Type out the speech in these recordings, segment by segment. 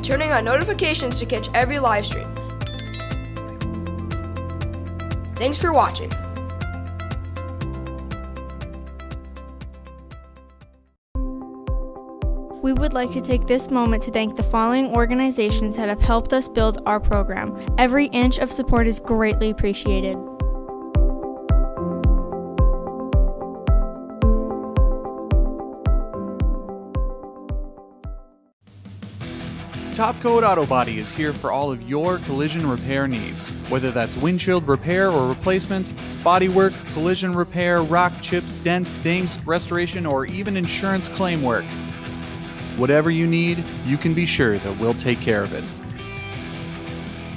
turning on notifications to catch every live stream. Thanks for watching. We would like to take this moment to thank the following organizations that have helped us build our program. Every inch of support is greatly appreciated. Top Coat Auto Body is here for all of your collision repair needs. Whether that's windshield repair or replacements, bodywork, collision repair, rock chips, dents, dings, restoration, or even insurance claim work. Whatever you need, you can be sure that we'll take care of it.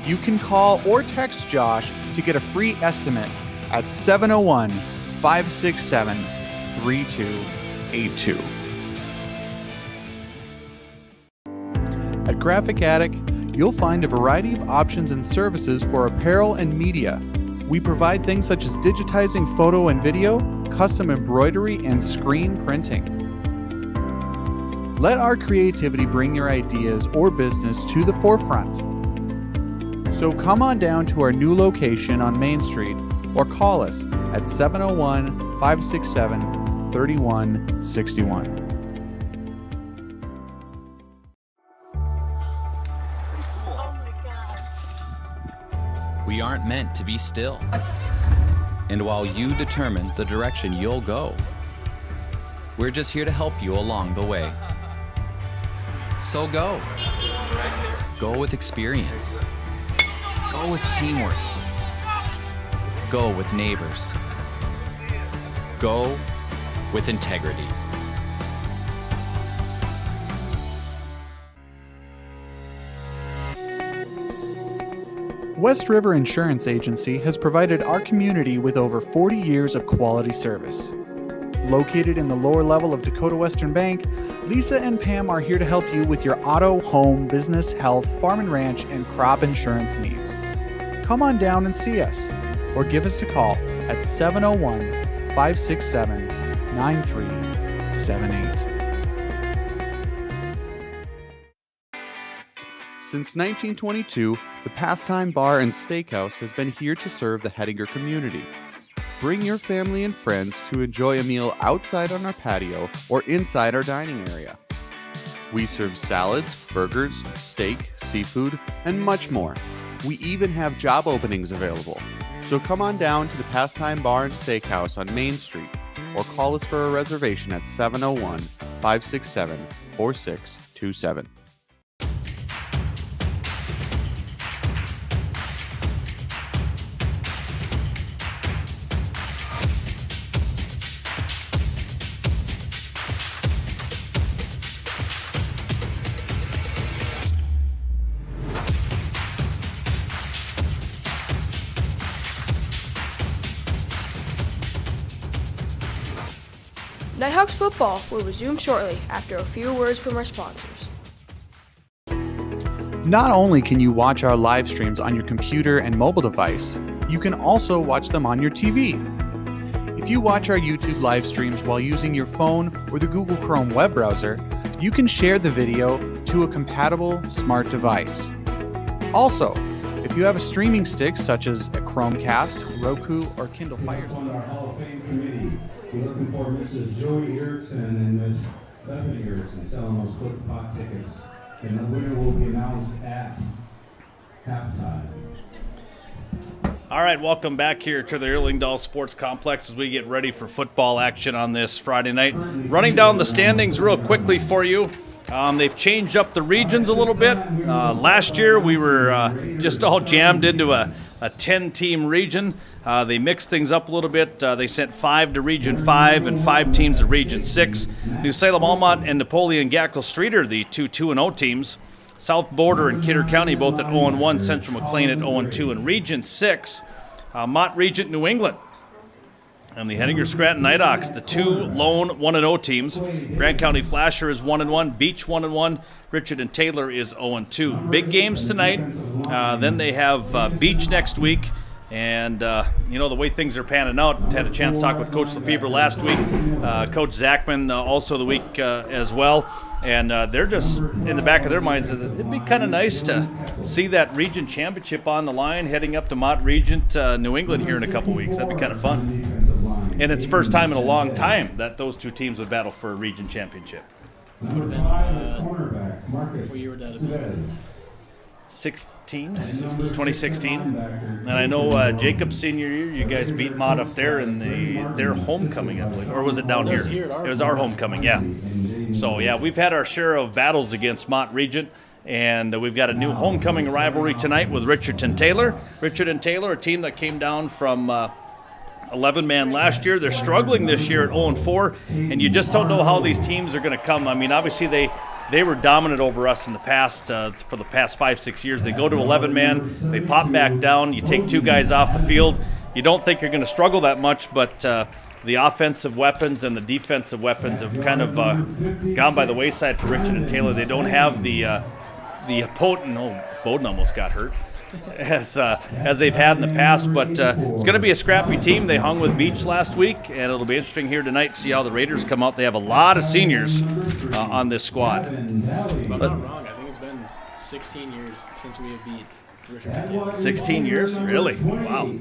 You can call or text Josh to get a free estimate at 701-567-3282. At Graphic Attic, you'll find a variety of options and services for apparel and media. We provide things such as digitizing photo and video, custom embroidery, and screen printing. Let our creativity bring your ideas or business to the forefront. So come on down to our new location on Main Street or call us at 701-567-3161. We aren't meant to be still. And while you determine the direction you'll go, we're just here to help you along the way. So go. Go with experience. Go with teamwork. Go with neighbors. Go with integrity. West River Insurance Agency has provided our community with over 40 years of quality service. Located in the lower level of Dakota Western Bank, Lisa and Pam are here to help you with your auto, home, business, health, farm and ranch, and crop insurance needs. Come on down and see us, or give us a call at 701-567-9378. Since 1922, the Pastime Bar and Steakhouse has been here to serve the Hettinger community. Bring your family and friends to enjoy a meal outside on our patio or inside our dining area. We serve salads, burgers, steak, seafood, and much more. We even have job openings available. So come on down to the Pastime Bar and Steakhouse on Main Street or call us for a reservation at 701-567-4627. Nighthawks football will resume shortly after a few words from our sponsors. Not only can you watch our live streams on your computer and mobile device, you can also watch them on your TV. If you watch our YouTube live streams while using your phone or the Google Chrome web browser, you can share the video to a compatible smart device. Also, if you have a streaming stick such as a Chromecast, Roku, or Kindle Fire Stick. On our Hall of Fame committee, we're looking for Mrs. Joey Erickson and Miss Bethany Erickson selling those quick pot tickets. And the winner will be announced at halftime. All right, welcome back here to the Erlingdal Sports Complex as we get ready for football action on this Friday night. Running down the standings real quickly for you. They've changed up the regions a little bit. Last year we were just all jammed into a 10-team region. They mixed things up a little bit. They sent 5 to Region 5 and 5 teams to Region 6. New Salem, Almont, and Napoleon Gackle Street are the 2-2-0 teams. South Border and Kidder County both at 0-1. Central McLean at 0-2. In Region 6, Mott Regent, New England. And the Hettinger Scranton Nighthawks, the 2 lone 1-0 teams. Grant County Flasher is 1-1, Beach 1-1, Richardton-Taylor is 0-2. Big games tonight. Then they have Beach next week. And, the way things are panning out, had a chance to talk with Coach Lefebvre last week. Coach Zachman also the week as well. And they're just in the back of their minds, it'd be kind of nice to see that region championship on the line heading up to Mott Regent, New England here in a couple weeks. That'd be kind of fun. And it's first time in a long time that those two teams would battle for a region championship. Number 5, cornerback, Marcus. What year would that have been? 2016. And I know Jacob's senior year, you guys beat Mott up there in their homecoming, I believe. Or was it down here? It was our homecoming, yeah. So, yeah, we've had our share of battles against Mott Regent, and we've got a new homecoming rivalry tonight with Richardton-Taylor. Richardton-Taylor, a team that came down from 11-man last year. They're struggling this year at 0-4, and you just don't know how these teams are going to come. I mean, obviously they were dominant over us in the past, for the past 5-6 years. They go to 11-man, they pop back down, you take 2 guys off the field. You don't think you're going to struggle that much, but the offensive weapons and the defensive weapons have kind of gone by the wayside for Richardton-Taylor. They don't have the potent, Bowden almost got hurt, as they've had in the past, but it's going to be a scrappy team. They hung with Beach last week, and it'll be interesting here tonight to see how the Raiders come out. They have a lot of seniors on this squad. If I'm not wrong, I think it's been 16 years since we have beat Richardton-Taylor. 16 years? Really? Wow.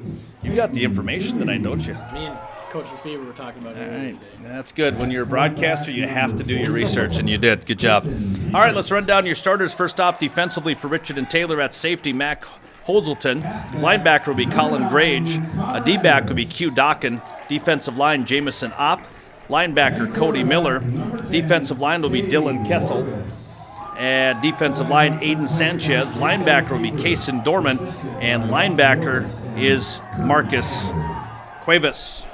You got the information tonight, don't you? Me and Coach Lefebvre were talking about it earlier today. That's good. When you're a broadcaster, you have to do your research, and you did. Good job. All right, let's run down your starters. First off, defensively for Richardton-Taylor at safety, Mac Hoselton. Linebacker will be Colin Grage. A D-back will be Q Dockin. Defensive line, Jamison Opp. Linebacker, Cody Miller. Defensive line will be Dylan Kessel. And defensive line, Aiden Sanchez. Linebacker will be Kason Dorman. And linebacker is Marcus Cuevas.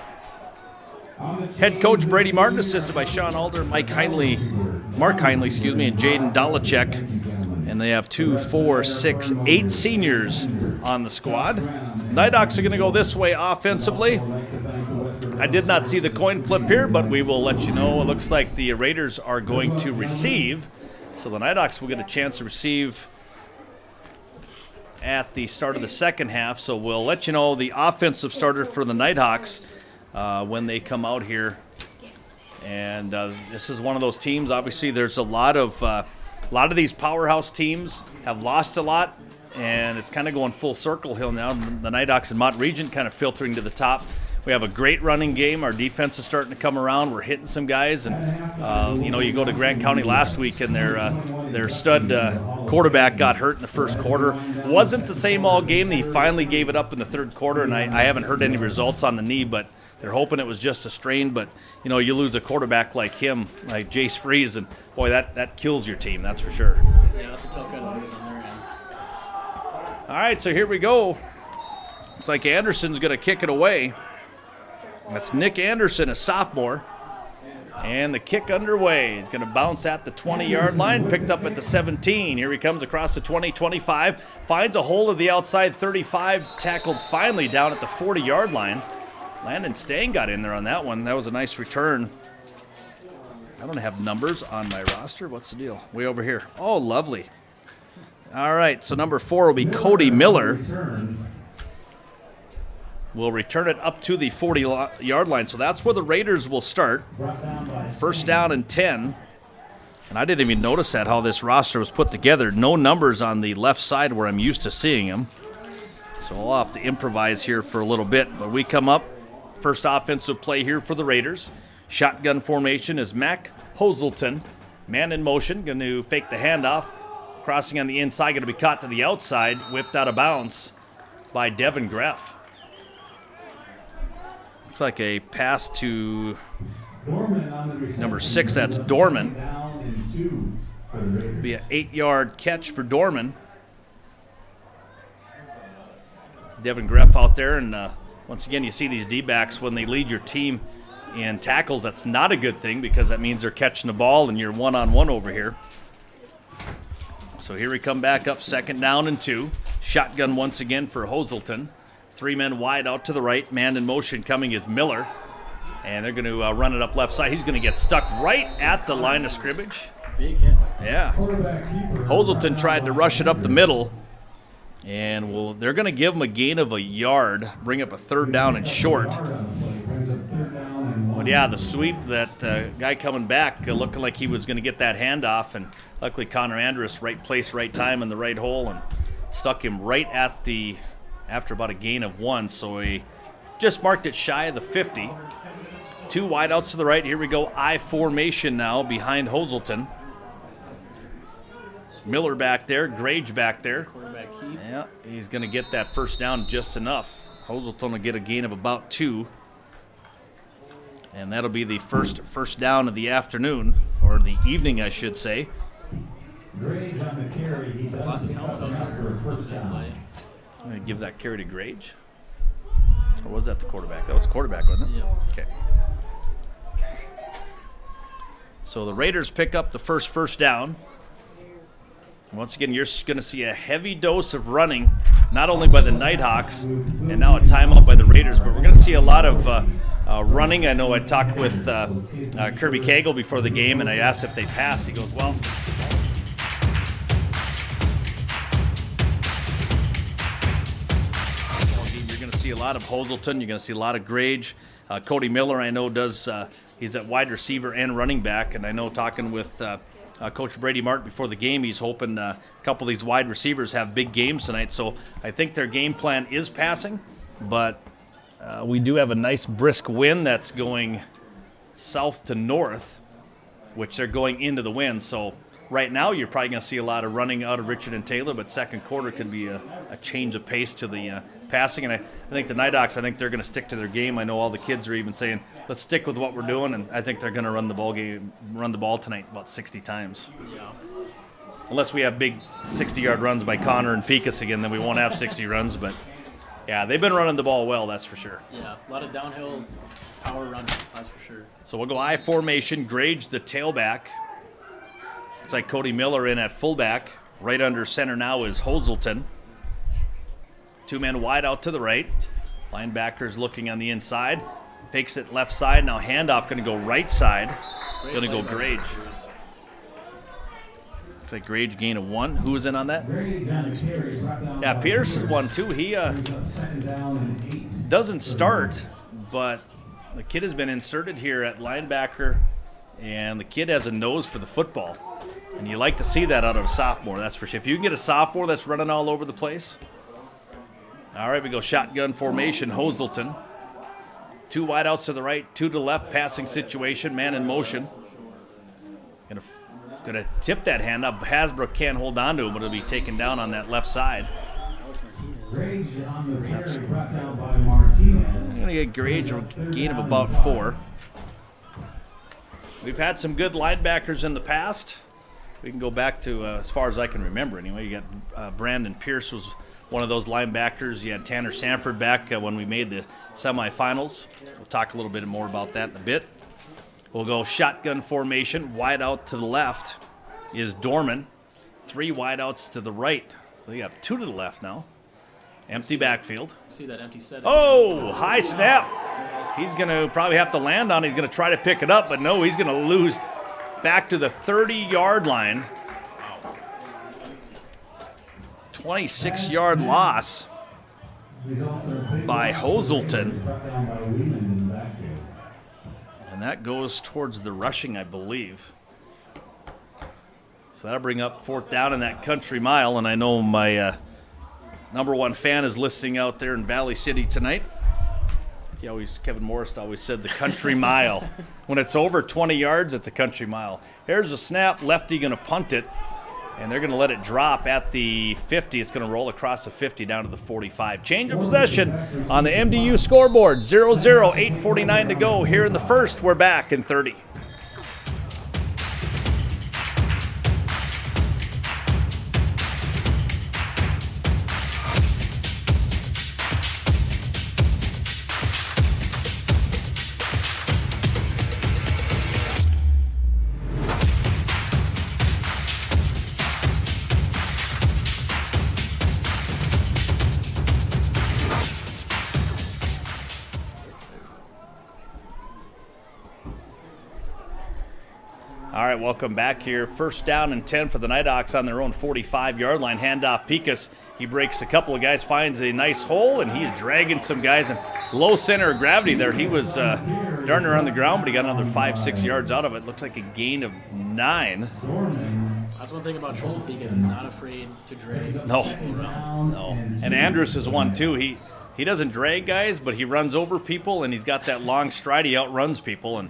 Head coach Brady Martin, assisted by Sean Alder, Mark Heinley, and Jaden Dolachek. And they have 2, 4, 6, 8 seniors on the squad. Nighthawks are going to go this way offensively. I did not see the coin flip here, but we will let you know. It looks like the Raiders are going to receive. So the Nighthawks will get a chance to receive at the start of the second half. So we'll let you know the offensive starter for the Nighthawks when they come out here. And this is one of those teams. Obviously, there's a lot of these powerhouse teams have lost a lot, and it's kind of going full circle here now. The Nighthawks and Mott Regent kind of filtering to the top. We have a great running game. Our defense is starting to come around. We're hitting some guys, and you go to Grant County last week, and their stud quarterback got hurt in the first quarter. Wasn't the same all game. He finally gave it up in the third quarter, and I haven't heard any results on the knee, but they're hoping it was just a strain. But you lose a quarterback like him, like Jace Freeze, and boy, that kills your team. That's for sure. Yeah, that's a tough guy to lose on their end. All right, so here we go. Looks like Anderson's going to kick it away. That's Nick Anderson, a sophomore. And the kick underway. He's going to bounce at the 20-yard line, picked up at the 17. Here he comes across the 20, 25. Finds a hole of the outside 35, tackled finally down at the 40-yard line. Landon Stang got in there on that one. That was a nice return. I don't have numbers on my roster. What's the deal? Way over here. Oh, lovely. All right, so number 4 will be Cody Miller. Will return it up to the 40-yard line. So that's where the Raiders will start. First down and 10. And I didn't even notice that, how this roster was put together. No numbers on the left side where I'm used to seeing them. So I'll have to improvise here for a little bit. But we come up. First offensive play here for the Raiders. Shotgun formation is Mac Hoselton. Man in motion, going to fake the handoff. Crossing on the inside, going to be caught to the outside. Whipped out of bounds by Devin Greff. Looks like a pass to number 6, that's Dorman. Be an 8-yard catch for Dorman. Devin Greff out there, and once again, you see these D-backs when they lead your team in tackles. That's not a good thing because that means they're catching the ball and you're one-on-one over here. So here we come back up, second down and 2. Shotgun once again for Hoselton. 3 men wide out to the right. Man in motion coming is Miller. And they're going to run it up left side. He's going to get stuck right at the line of scrimmage. Big hit. Yeah. Hoselton tried to rush it up the middle. And they're going to give him a gain of a yard, bring up a third down and short. But yeah, the sweep, that guy coming back looking like he was going to get that handoff, and luckily Connor Andrus, right place, right time in the right hole, and stuck him right at the, after about a gain of 1, so he just marked it shy of the 50. 2 wideouts to the right. Here we go, I formation now behind Hoselton. Miller back there, Grage back there. Quarterback keep. Yeah, he's going to get that first down just enough. Hoselton will get a gain of about 2. And that'll be the first down of the afternoon, or the evening, I should say. Grage on the carry. He does pick up enough for a first down. I'm going to give that carry to Grage. Or was that the quarterback? That was the quarterback, wasn't it? Yep. Okay. So the Raiders pick up the first down. Once again, you're going to see a heavy dose of running, not only by the Nighthawks, and now a timeout by the Raiders, but we're going to see a lot of running. I know I talked with Kirby Cagle before the game, and I asked if they passed. He goes, well, you're going to see a lot of Hoselton. You're going to see a lot of Grage. Cody Miller, I know, he's at wide receiver and running back, and I know talking with Coach Brady Martin before the game, he's hoping a couple of these wide receivers have big games tonight. So I think their game plan is passing, but we do have a nice brisk wind that's going south to north, which they're going into the wind. So right now you're probably going to see a lot of running out of Richardton-Taylor, but second quarter could be a change of pace to the passing. And I think the Nighthawks, I think they're going to stick to their game. I know all the kids are even saying, let's stick with what we're doing, and I think they're going to run the ball tonight about 60 times. Yeah. Unless we have big 60-yard runs by Connor and Pecos again, then we won't have 60 runs. But yeah, they've been running the ball well, that's for sure. Yeah, a lot of downhill power runners, that's for sure. So we'll go I formation, Grage the tailback. It's like Cody Miller in at fullback. Right under center now is Hoselton. 2 men wide out to the right. Linebackers looking on the inside. Fakes it left side. Now handoff going to go right side. Going to go Grage. Looks like Grage gain of 1. Who was in on that? Yeah, Pierce is 1 too. He doesn't start, but the kid has been inserted here at linebacker, and the kid has a nose for the football. And you like to see that out of a sophomore, that's for sure. If you can get a sophomore that's running all over the place. All right, we go shotgun formation, Hoselton. 2 wideouts to the right, 2 to the left, passing situation, man in motion. Gonna tip that hand up. Hasbrook can't hold on to him, but it'll be taken down on that left side. Grage on the carry, brought down by Martinez. I'm gonna get Grage a gain of about 4. We've had some good linebackers in the past. We can go back to as far as I can remember anyway. You got Brandon Pierce was one of those linebackers. You had Tanner Sanford back when we made the semifinals. We'll talk a little bit more about that in a bit. We'll go shotgun formation. Wide out to the left is Dorman. 3 wideouts to the right. So you got 2 to the left now. Empty backfield. See that empty set. Oh, high snap. He's going to probably have to land on it. He's going to try to pick it up, but no, he's going to lose back to the 30-yard line. 26-yard loss by Hoselton. And that goes towards the rushing, I believe. So that'll bring up 4th down in that country mile. And I know my number 1 fan is listening out there in Valley City tonight. Kevin Morris always said the country mile. When it's over 20 yards, it's a country mile. Here's a snap. Lefty going to punt it. And they're going to let it drop at the 50. It's going to roll across the 50 down to the 45. Change of possession on the MDU scoreboard. 0-0, 8:49 to go here in the first. We're back in 30. All right, welcome back here. First down and 10 for the Nighthawks on their own 45-yard line. Handoff Pecos. He breaks a couple of guys, finds a nice hole, and he's dragging some guys. And low center of gravity there. He was darn near on the ground, but he got another 5-6 yards out of it. Looks like a gain of 9. That's one thing about Tristan Peak is he's not afraid to drag. No. And Andrus is one too. He doesn't drag guys, but he runs over people, and he's got that long stride. He outruns people, and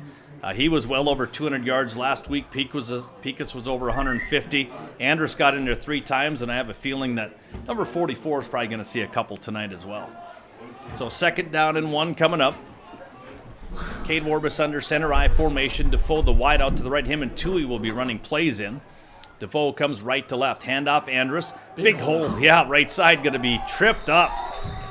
he was well over 200 yards last week. Pecos was over 150. Andrus got in there 3 times, and I have a feeling that number 44 is probably going to see a couple tonight as well. So 2nd down and 1 coming up. Cade Warbus under center I formation. Defoe the wide out to the right. Him and Tui will be running plays in. Defoe comes right to left. Handoff Andrus. Big hole. Yeah, right side going to be tripped up.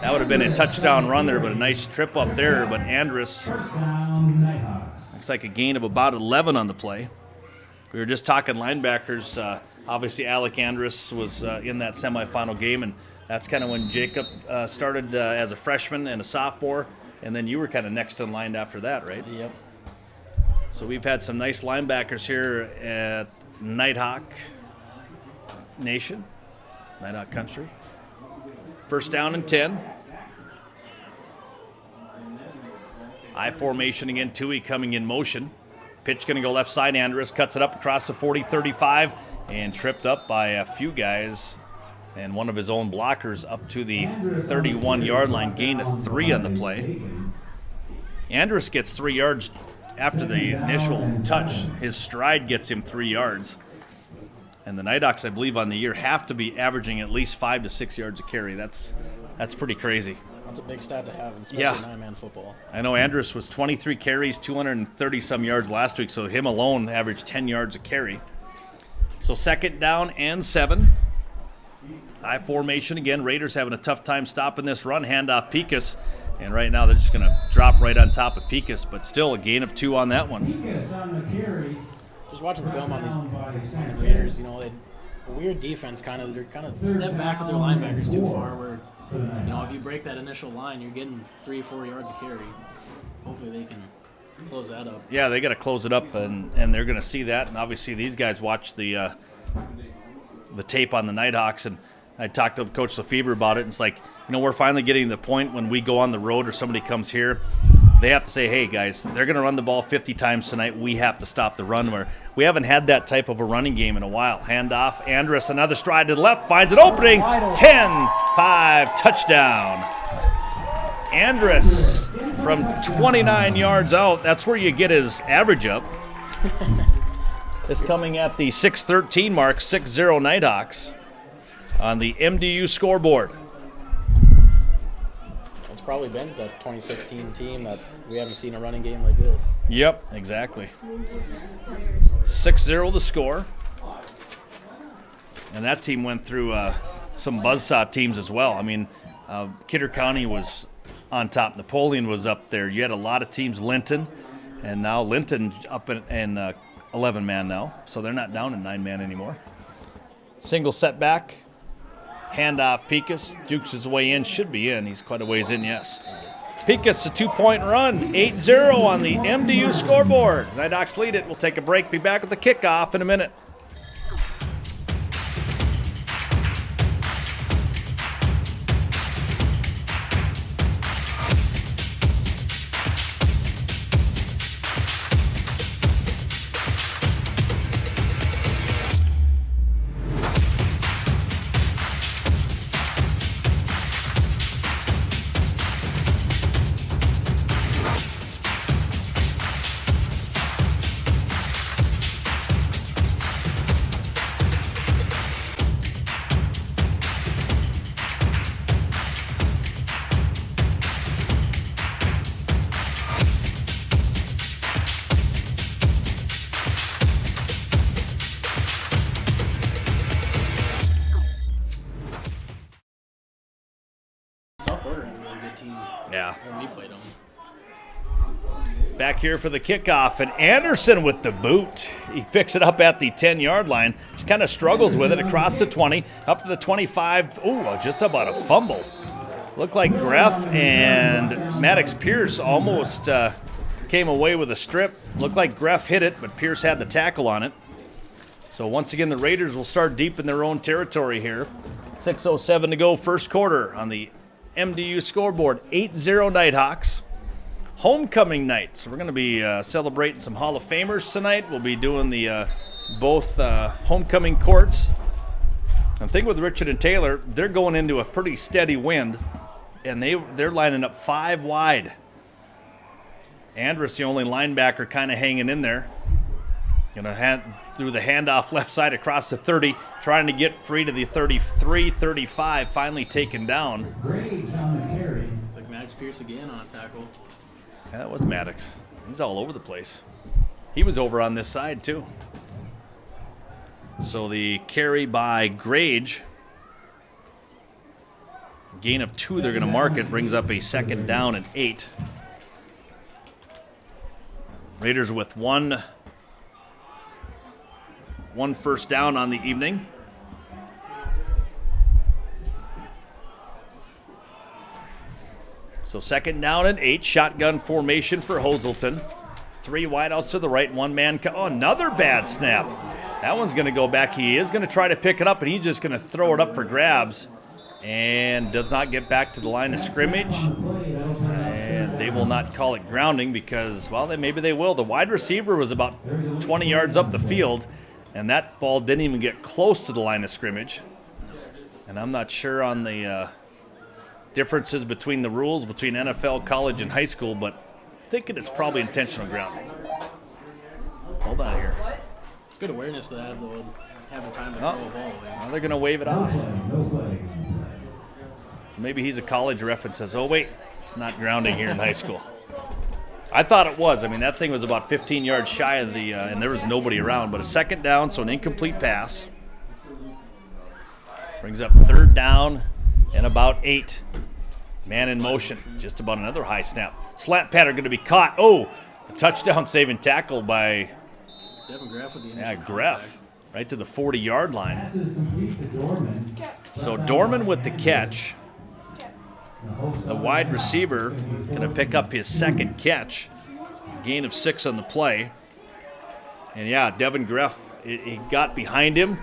That would have been a touchdown run there, but a nice trip up there. But Andrus looks like a gain of about 11 on the play. We were just talking linebackers. Obviously, Alec Andrus was in that semifinal game, and that's kind of when Jacob started as a freshman and a sophomore, and then you were kind of next in line after that, right? Yep. So we've had some nice linebackers here at Nighthawk Nation, Nighthawk Country. 1st down and 10. I formation again, Tui coming in motion. Pitch going to go left side. Andrus cuts it up across the 40-35 and tripped up by a few guys and one of his own blockers up to the 31-yard line. Gain of 3 on the play. Andrus gets 3 yards after the initial touch. His stride gets him 3 yards. And the Nighthawks, I believe, on the year have to be averaging at least 5 to 6 yards a carry. That's pretty crazy. That's a big stat to have, especially Yeah. 9-man football. I know Andrus was 23 carries, 230-some yards last week, so him alone averaged 10 yards a carry. So 2nd down and 7. I formation again. Raiders having a tough time stopping this run. Handoff Pecos. And right now they're just going to drop right on top of Pecos, but still a gain of 2 on that one. Just watching film on the Raiders, you know, a weird defense they're kind of step back with their linebackers too far where, you know, if you break that initial line, you're getting 3 or 4 yards a carry. Hopefully they can close that up. Yeah, they got to close it up, and they're going to see that. And obviously these guys watch the tape on the Nighthawks, and I talked to Coach Lefebvre about it, and it's like, you know, we're finally getting to the point when we go on the road or somebody comes here, they have to say, hey, guys, they're going to run the ball 50 times tonight. We have to stop the run. Where we haven't had that type of a running game in a while. Handoff, Andrus, another stride to the left, finds an opening, 10-5, touchdown. Andrus from 29 yards out, that's where you get his average up. Is coming at the 6:13 mark, 6-0 Nighthawks on the MDU scoreboard. It's probably been the 2016 team that we haven't seen a running game like this. Yep, exactly. 6-0 the score. And that team went through some buzzsaw teams as well. I mean, Kidder County was on top. Napoleon was up there. You had a lot of teams, Linton, and now Linton up in 11-man now. So they're not down in 9-man anymore. Single setback. Handoff Pecos. Dukes his way in. Should be in. He's quite a ways in, yes. Pecos, a 2-point run. 8-0 on the MDU scoreboard. Nighthawks lead it. We'll take a break. Be back with the kickoff in a minute. South Border had a really good team Yeah. when we played them. Back here for the kickoff, and Anderson with the boot. He picks it up at the 10-yard line. Just kind of struggles with it across the 20, up to the 25. Ooh, just about a fumble. Looked like Greff and Maddox Pierce almost came away with a strip. Looked like Greff hit it, but Pierce had the tackle on it. So once again, the Raiders will start deep in their own territory here. 6:07 to go, first quarter on the MDU scoreboard. 8-0 Nighthawks. homecoming night. So we're going to be celebrating some Hall of Famers tonight. We'll be doing the both homecoming courts. And the thing with Richardton-Taylor, they're going into a pretty steady wind, and they're lining up 5 wide. Andrus, the only linebacker, kind of hanging in there. Through the handoff left side across the 30, trying to get free to the 33, 35, finally taken down. It's like Maddox Pierce again on a tackle. Yeah, that was Maddox. He's all over the place. He was over on this side, too. So the carry by Grage. Gain of 2, they're going to mark it, brings up a 2nd down and 8. Raiders with one first down on the evening. So 2nd down and 8, shotgun formation for Hoselton. 3 wideouts to the right, 1 man. Another bad snap. That one's going to go back. He is going to try to pick it up, and he's just going to throw it up for grabs and does not get back to the line of scrimmage. And they will not call it grounding because, well, maybe they will. The wide receiver was about 20 yards up the field, and that ball didn't even get close to the line of scrimmage. And I'm not sure on the differences between the rules between NFL, college, and high school, but I'm thinking it's probably intentional grounding. Hold on here. It's good awareness to have, though, having time to throw a ball. Now they're going to wave it off. So maybe he's a college ref and says, oh, wait, it's not grounding here in high school. I thought it was. I mean, that thing was about 15 yards shy of the, and there was nobody around. But a 2nd down, so an incomplete pass. Brings up 3rd down and about 8. Man in motion. Just about another high snap. Slant pattern going to be caught. Oh, a touchdown saving tackle by Devin Greff with the initial Greff. Right to the 40-yard line. So Dorman with the catch. The wide receiver going to pick up his 2nd catch. Gain of 6 on the play. And, yeah, Devin Greff, he got behind him,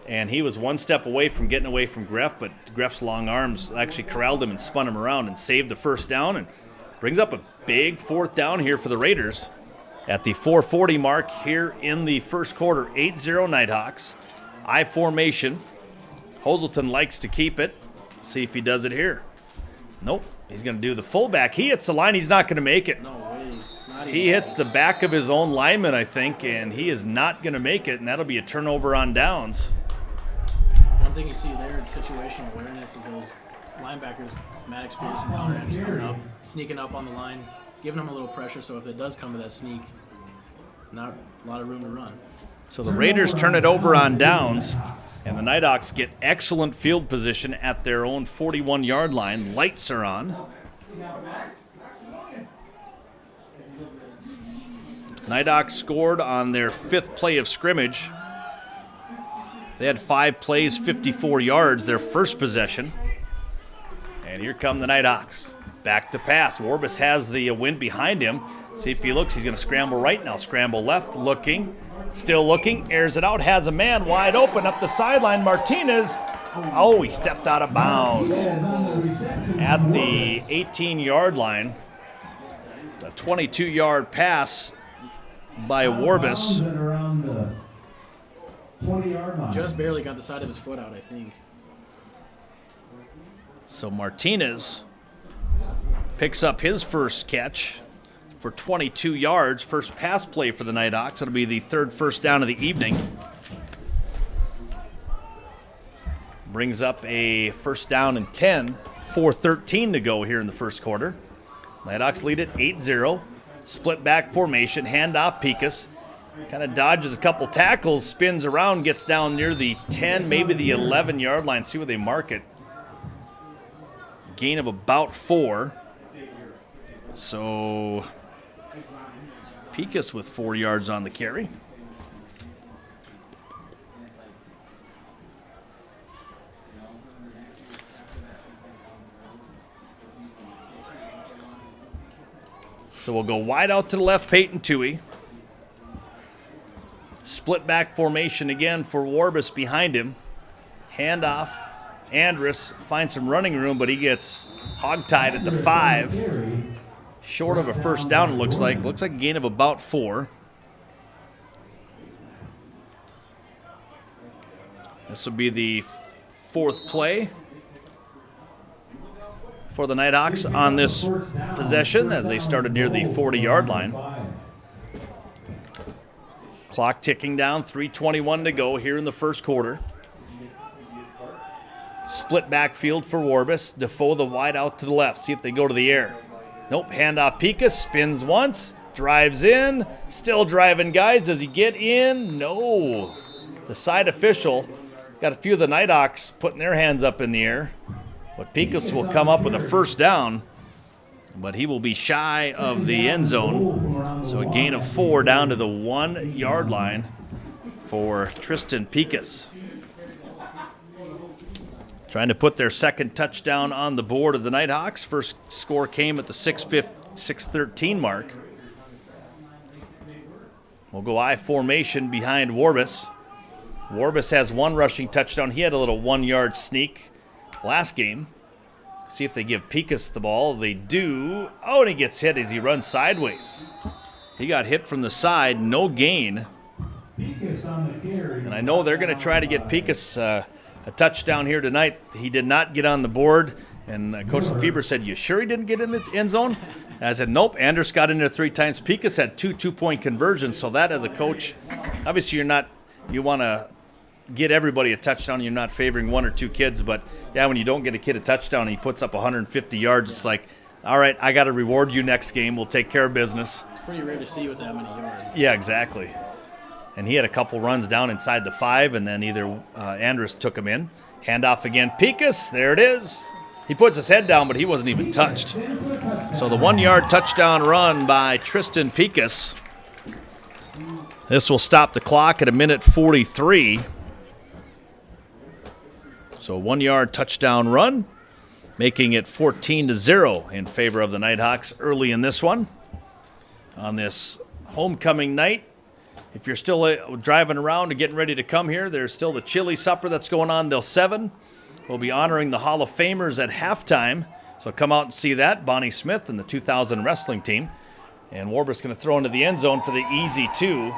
and he was 1 step away from getting away from Greff, but Greff's long arms actually corralled him and spun him around and saved the 1st down and brings up a big 4th down here for the Raiders. At the 4:40 mark here in the first quarter, 8-0 Nighthawks. I formation. Hoselton likes to keep it. See if he does it here. Nope. He's going to do the fullback. He hits the line. He's not going to make it. No way. He hits the back of his own lineman, I think, and he is not going to make it, and that'll be a turnover on downs. One thing you see there in situational awareness is those linebackers, Maddox Pierce and Connor Adams, coming up, sneaking up on the line, giving them a little pressure, so if it does come to that sneak, not a lot of room to run. So the Raiders turn it over on downs, and the Nighthawks get excellent field position at their own 41-yard line. Lights are on. Nighthawks scored on their 5th play of scrimmage. They had 5 plays, 54 yards, their first possession. And here come the Nighthawks. Back to pass. Warbus has the wind behind him. See if he looks. He's going to scramble right now. Scramble left. Looking. Still looking. Airs it out. Has a man wide open up the sideline. Martinez. Oh, he stepped out of bounds at the 18-yard line. A 22-yard pass by Warbus. Just barely got the side of his foot out, I think. So Martinez picks up his first catch for 22 yards. First pass play for the Nighthawks. It'll be the 3rd first down of the evening. Brings up a 1st down and 10. 4:13 to go here in the first quarter. Nighthawks lead it 8-0. Split back formation. Handoff Pikus. Kind of dodges a couple tackles. Spins around. Gets down near the 10, maybe the 11-yard line. See where they mark it. Gain of about 4. So Pikus with 4 yards on the carry. So we'll go wide out to the left, Peyton Toohey. Split back formation again for Warbus behind him. Handoff. Andrus finds some running room, but he gets hogtied at the 5. Short of a first down, it looks like. Looks like a gain of about 4. This will be the 4th play for the Nighthawks on this possession as they started near the 40-yard line. Clock ticking down, 3:21 to go here in the first quarter. Split backfield for Warbus. Defoe the wide out to the left. See if they go to the air. Nope, handoff Pika, spins once, drives in, still driving guys. Does he get in? No. The side official got a few of the Nighthawks putting their hands up in the air. But Pikas will come up with a first down, but he will be shy of the end zone. So a gain of 4 down to the 1-yard line for Tristan Pikas. Trying to put their second touchdown on the board of the Nighthawks. First score came at the 6:13 mark. We'll go I formation behind Warbus. Warbus has 1 rushing touchdown. He had a little 1-yard sneak last game. See if they give Pikas the ball. They do. Oh, and he gets hit as he runs sideways. He got hit from the side, no gain. And I know they're going to try to get Pikas a touchdown here tonight. He did not get on the board, and Coach Lefebvre said, "You sure he didn't get in the end zone?" And I said, "Nope, Anders got in there 3 times. Pikas had 2 two-point conversions, so that as a coach, obviously you want to get everybody a touchdown. You're not favoring 1 or 2 kids, but yeah, when you don't get a kid a touchdown and he puts up 150 yards, it's like, all right, I got to reward you next game. We'll take care of business." It's pretty rare to see with that many yards. Yeah, exactly. And he had a couple runs down inside the 5, and then either Andrus took him in. Handoff again. Pikas, there it is. He puts his head down, but he wasn't even touched. So the 1-yard touchdown run by Tristan Pikas. This will stop the clock at 1:43. So 1-yard touchdown run, making it 14-0 in favor of the Nighthawks early in this one. On this homecoming night, if you're still driving around and getting ready to come here, there's still the chili supper that's going on till 7. We'll be honoring the Hall of Famers at halftime, so come out and see that. Bonnie Smith and the 2000 wrestling team. And Warbus going to throw into the end zone for the easy 2.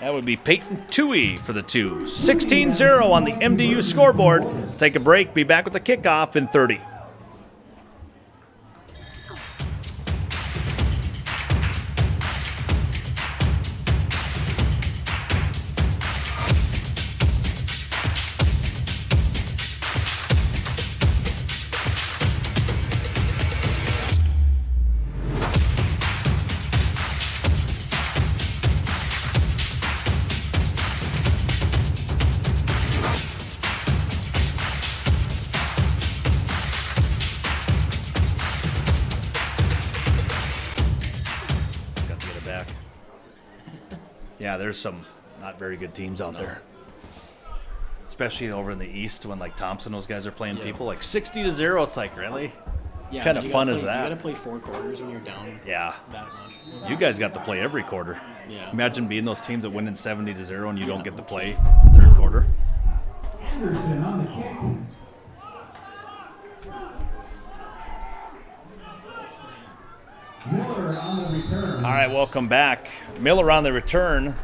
That would be Peyton Toohey for the 2. 16-0 on the MDU scoreboard. Take a break, be back with the kickoff in 30. Yeah, there's some not very good teams out there. Especially over in the East when, like, Thompson, those guys are playing people. Like, 60-0, it's like, really? Yeah, kind of fun is that? You got to play 4 quarters when you're down that much. You guys got to play every quarter. Yeah. Imagine being those teams that win in 70-0 and you don't get to play third quarter. Anderson on the kick. Miller on the return. All right, welcome back. Miller on the return.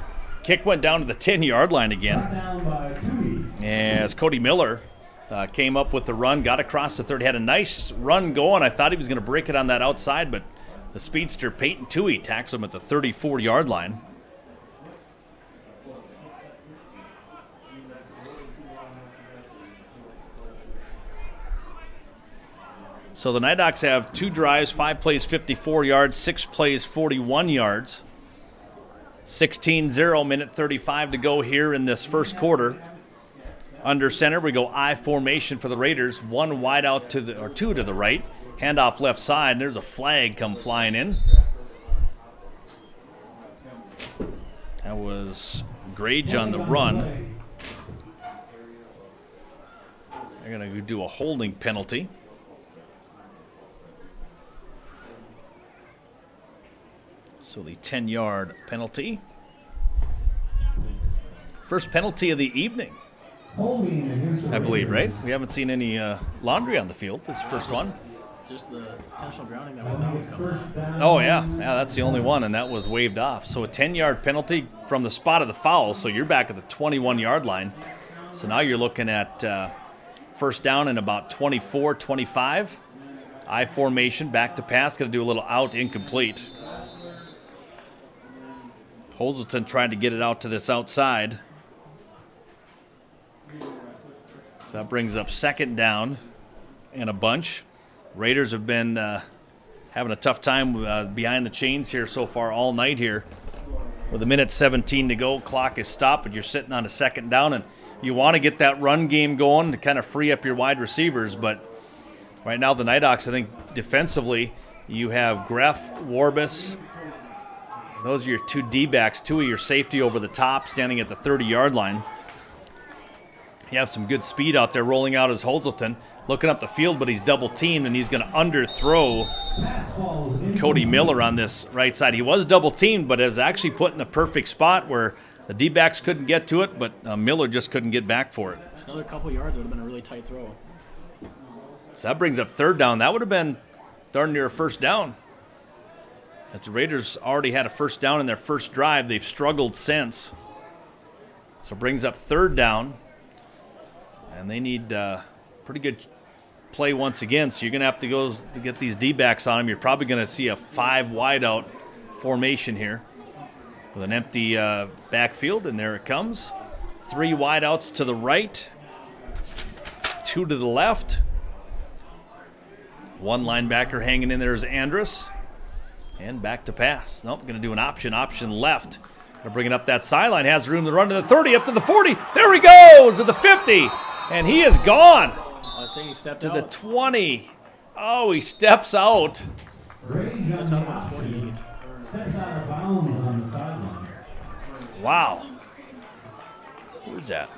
Kick went down to the 10-yard line again. Down by Toohey. As Cody Miller came up with the run, got across the 30, had a nice run going. I thought he was going to break it on that outside, but the speedster Peyton Toohey tackles him at the 34-yard line. So the Nighthawks have 2 drives, 5 plays, 54 yards, 6 plays, 41 yards. 16-0, minute 35 to go here in this first quarter. Under center, we go I formation for the Raiders. 1 wide out to the, or 2 to the right. Handoff left side, and there's a flag come flying in. That was Grage on the run. They're going to do a holding penalty. So the 10-yard penalty. First penalty of the evening, I believe, right? We haven't seen any laundry on the field. This is the first one. just the intentional grounding that we thought was coming. Oh, yeah. Yeah, that's the only one, and that was waved off. So a 10-yard penalty from the spot of the foul, so you're back at the 21-yard line. So now you're looking at first down in about 24, 25. I formation, back to pass, going to do a little out, incomplete. Holzelton trying to get it out to this outside. So that brings up second down and a bunch. Raiders have been having a tough time behind the chains here so far all night here. With a minute 17 to go, clock is stopped, but you're sitting on a second down, and you want to get that run game going to kind of free up your wide receivers. But right now the Nighthawks, I think defensively, you have Greff, Warbus. Those are your two D-backs, two of your safety over the top, standing at the 30-yard line. You have some good speed out there rolling out as Holzelton, looking up the field, but he's double-teamed, and he's going to underthrow Cody Miller on this right side. He was double-teamed, but is actually put in the perfect spot where the D-backs couldn't get to it, but Miller just couldn't get back for it. Another couple yards would have been a really tight throw. So that brings up third down. That would have been darn near a first down. As the Raiders already had a first down in their first drive, they've struggled since. So it brings up third down. And they need pretty good play once again. So you're going to have to go to get these D-backs on them. You're probably going to see a 5 wideout formation here with an empty backfield. And there it comes. 3 wideouts to the right, 2 to the left. 1 linebacker hanging in there is Andrus. And back to pass. Nope, going to do an option left. Going to bring it up that sideline. Has room to run to the 30, up to the 40. There he goes to the 50. And he is gone. I was saying he stepped to out. the 20. Oh, he steps out. Steps out about 48. Steps out of bounds on the sideline. Wow. Who is that?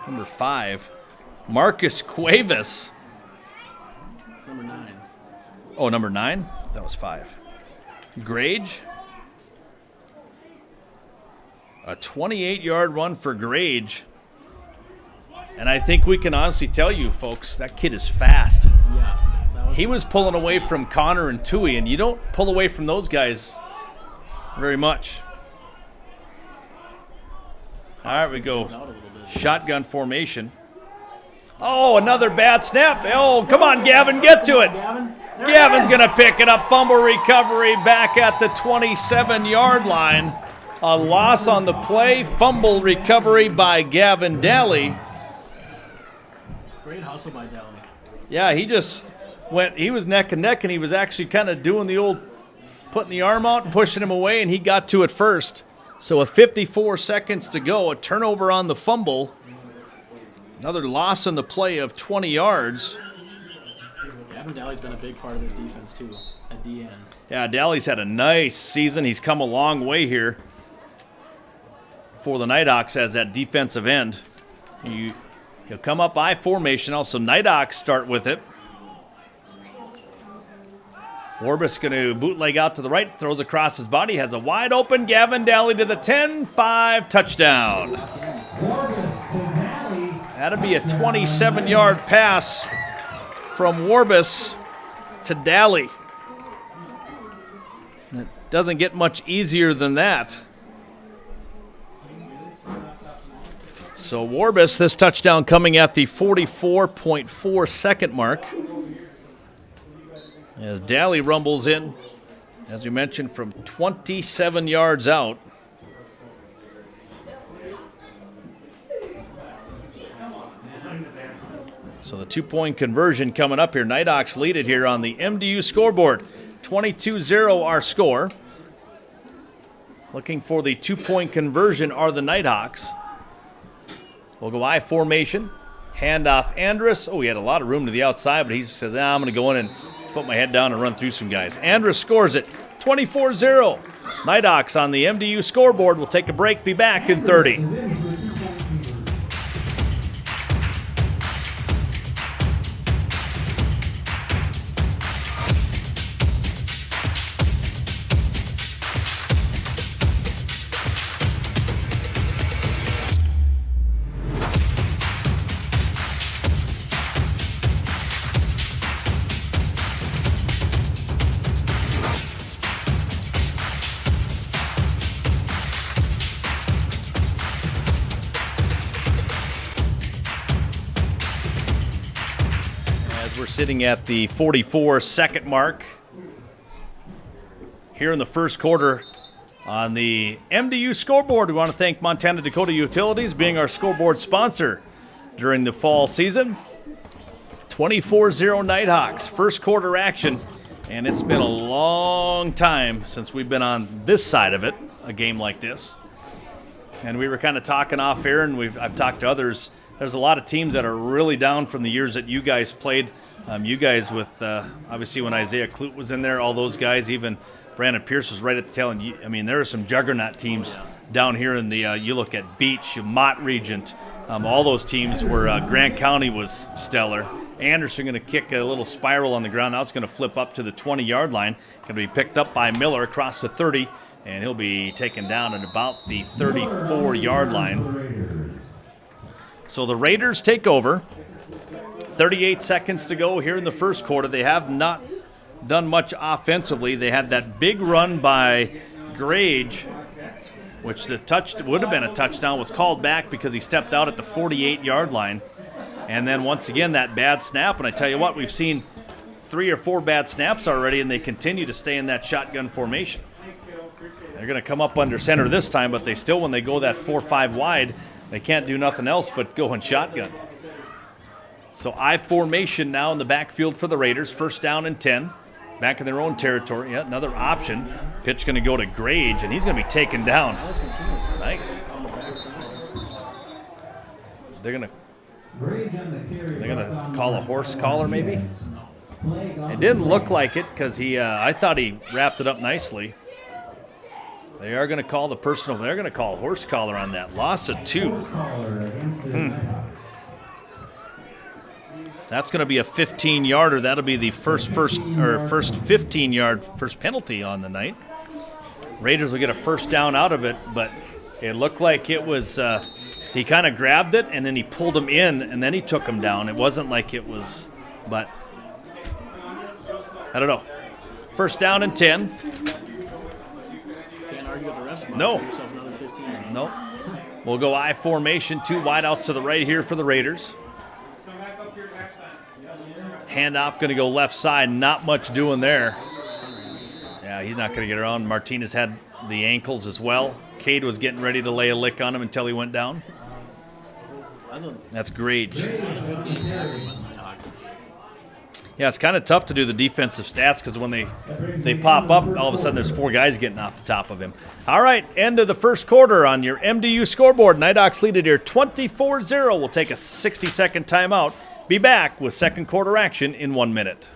Number 5. Marcus Cuevas. Number 9. Oh, number 9? That was 5. Grage. A 28-yard run for Grage. And I think we can honestly tell you, folks, that kid is fast. Yeah. He was pulling away from Connor and Tui, and you don't pull away from those guys very much. All right, we go. Shotgun formation. Oh, another bad snap. Oh, come on, Gavin, get to it. Gavin's going to pick it up. Fumble recovery back at the 27-yard line. A loss on the play. Fumble recovery by Gavin Daly. Great hustle by Daly. Yeah, he just went, he was neck and neck, and he was actually kind of doing the old putting the arm out and pushing him away, and he got to it first. So with 54 seconds to go, a turnover on the fumble. Another loss on the play of 20 yards. Gavin Daly's been a big part of this defense, too, at DN. Yeah, Daly's had a nice season. He's come a long way here for the Nighthawks as that defensive end. He'll come up I formation. Also, Nighthawks start with it. Warbus going to bootleg out to the right, throws across his body, has a wide open Gavin Daly to the 10-5 touchdown. That'll be a 27-yard pass from Warbus to Daly. And it doesn't get much easier than that. So Warbus, this touchdown coming at the 44.4 second mark. As Daly rumbles in, as we mentioned, from 27 yards out. So the 2-point conversion coming up here. Nighthawks lead it here on the MDU scoreboard. 22-0 our score. Looking for the 2-point conversion are the Nighthawks. We'll go I formation. Handoff Andrus. Oh, he had a lot of room to the outside, but he says, I'm going to go in and put my head down and run through some guys. Andrus scores it. 24-0. Nighthawks on the MDU scoreboard. We'll take a break. Be back in 30. as we're sitting at the 44-second mark here in the first quarter on the MDU scoreboard. We want to thank Montana Dakota Utilities being our scoreboard sponsor during the fall season. 24-0 Nighthawks, first quarter action, and it's been a long time since we've been on this side of it, a game like this. And we were kind of talking off air, and I've talked to others. There's a lot of teams that are really down from the years that you guys played. You guys with, obviously, when Isaiah Clute was in there, all those guys, even Brandon Pierce was right at the tail end. I mean, there are some juggernaut teams down here in the, you look at Beach, Mott Regent, all those teams where Grant County was stellar. Anderson going to kick a little spiral on the ground. Now it's going to flip up to the 20-yard line. Going to be picked up by Miller across the 30, and he'll be taken down at about the 34-yard line. So the Raiders take over. 38 seconds to go here in the first quarter. They have not done much offensively. They had that big run by Grage, which would have been a touchdown, was called back because he stepped out at the 48-yard line. And then once again, that bad snap. And I tell you what, we've seen 3 or 4 bad snaps already, and they continue to stay in that shotgun formation. They're going to come up under center this time, but they still, when they go that 4-5 wide, they can't do nothing else but go in shotgun. So I formation now in the backfield for the Raiders. First down and 10. Back in their own territory. Yeah, another option. Pitch going to go to Grage, and he's going to be taken down. Nice. They're going to call a horse collar maybe. It didn't look like it because I thought he wrapped it up nicely. They are going to call the personal. They're going to call a horse collar on that. Loss of 2. That's going to be a 15-yarder. That'll be the first 15-yard first penalty on the night. Raiders will get a first down out of it, but it looked like it was he kind of grabbed it and then he pulled him in and then he took him down. It wasn't like it was, but I don't know. First down and 10. Can't argue with the rest of them. No. Yourself another 15. No. We'll go I formation, 2 wideouts to the right here for the Raiders. Handoff going to go left side. Not much doing there. Yeah, he's not going to get around. Martinez had the ankles as well. Cade was getting ready to lay a lick on him until he went down. That's Grage. Yeah, it's kind of tough to do the defensive stats because when they pop up, all of a sudden there's 4 guys getting off the top of him. All right, end of the first quarter on your MDU scoreboard. Nighthawks lead it here 24-0. We'll take a 60-second timeout. Be back with second quarter action in 1 minute.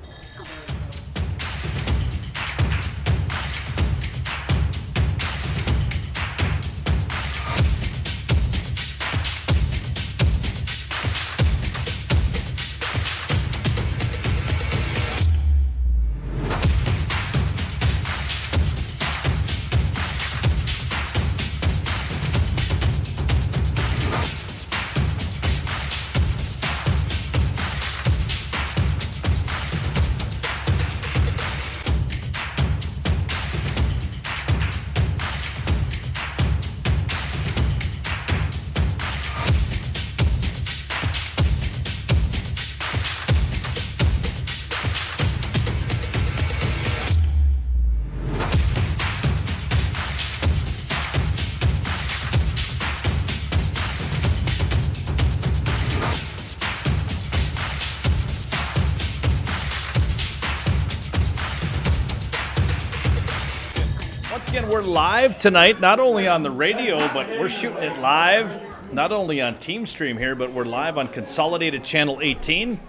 Again, we're live tonight, not only on the radio, but we're shooting it live, not only on TeamStream here, but we're live on Consolidated Channel 18.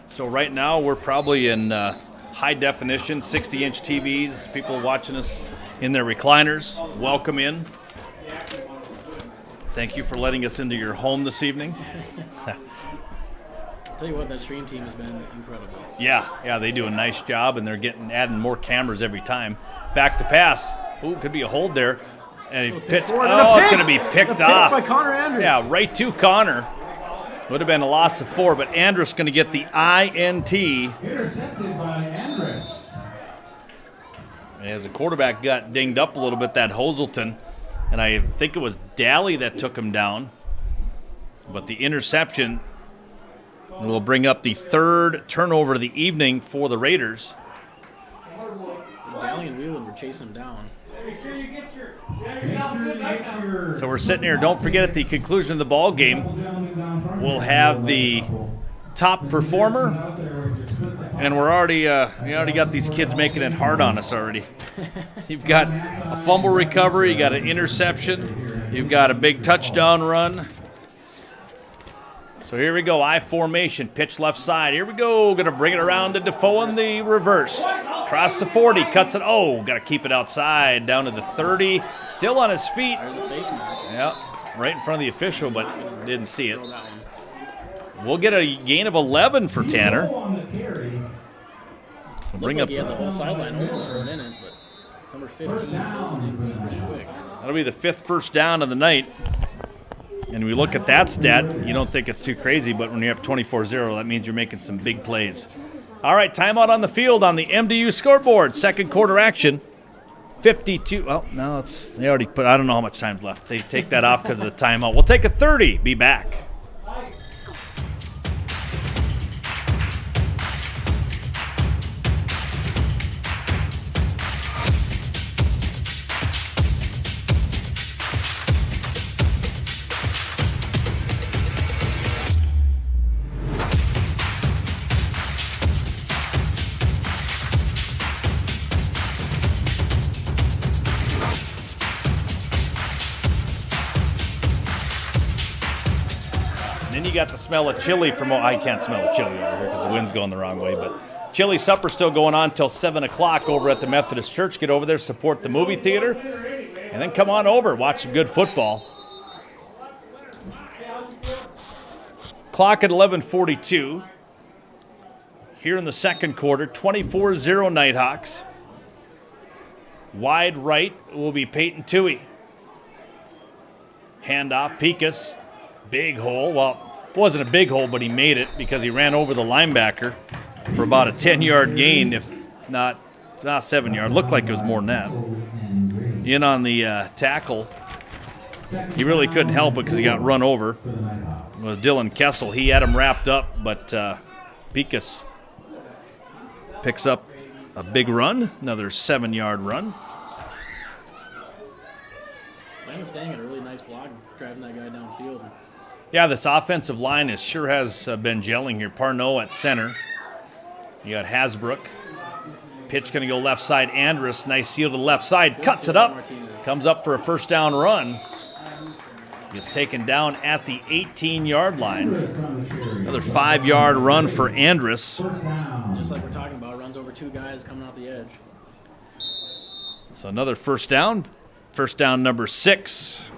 So right now we're probably in high definition, 60-inch TVs, people watching us in their recliners. Welcome in. Thank you for letting us into your home this evening. I'll tell you what, that stream team has been incredible. Yeah, they do a nice job, and they're adding more cameras every time. Back to pass. Ooh, could be a hold there. And he pitched. Oh, it's going to be picked off. By Connor Andrews. Yeah, right to Connor. Would have been a loss of 4, but Andrus going to get the INT. Intercepted by Andrus. As the quarterback got dinged up a little bit, that Hoselton, and I think it was Daly that took him down. But the interception We'll bring up the third turnover of the evening for the Raiders. Daly and Wheelan were chasing him down. So we're sitting here. Don't forget, at the conclusion of the ball game, we'll have the top performer, and we already got these kids making it hard on us already. You've got a fumble recovery, you got an interception, you've got a big touchdown run. So here we go, I formation, pitch left side. Here we go, going to bring it around to Defoe in the reverse. Cross the 40, cuts it. Oh, got to keep it outside, down to the 30. Still on his feet. There's a face mask. Yeah, right in front of the official, but didn't see it. We'll get a gain of 11 for Tanner. Bring up. He had the whole sideline open for a minute, but number 15 doesn't in pretty quick. That'll be the 5th first down of the night. And we look at that stat, you don't think it's too crazy, but when you have 24-0, that means you're making some big plays. All right, timeout on the field on the MDU scoreboard. Second quarter action. 52. Well, no, they already put, I don't know how much time's left. They take that off because of the timeout. We'll take a 30. Be back. You got the smell of chili from, I can't smell the chili over here because the wind's going the wrong way, but chili supper still going on till 7 o'clock over at the Methodist Church. Get over there, support the movie theater, and then come on over, watch some good football. Clock at 11:42. Here in the second quarter, 24-0 Nighthawks. Wide right will be Peyton Toohey. Handoff, Pekas. Big hole. Well, it wasn't a big hole, but he made it because he ran over the linebacker for about a 10-yard gain, if not 7-yard. Looked like it was more than that. In on the tackle. He really couldn't help it because he got run over. It was Dylan Kessel. He had him wrapped up, but Pekas picks up a big run, another 7-yard run. Landon Stang had a really nice block driving that guy downfield. Yeah, this offensive line has been gelling here. Parnot at center. You got Hasbrook. Pitch going to go left side. Andrus, nice seal to the left side. Cuts it up. Comes up for a first down run. Gets taken down at the 18-yard line. Another 5-yard run for Andrus. Just like we're talking about, runs over 2 guys coming off the edge. So another first down. First down number 6.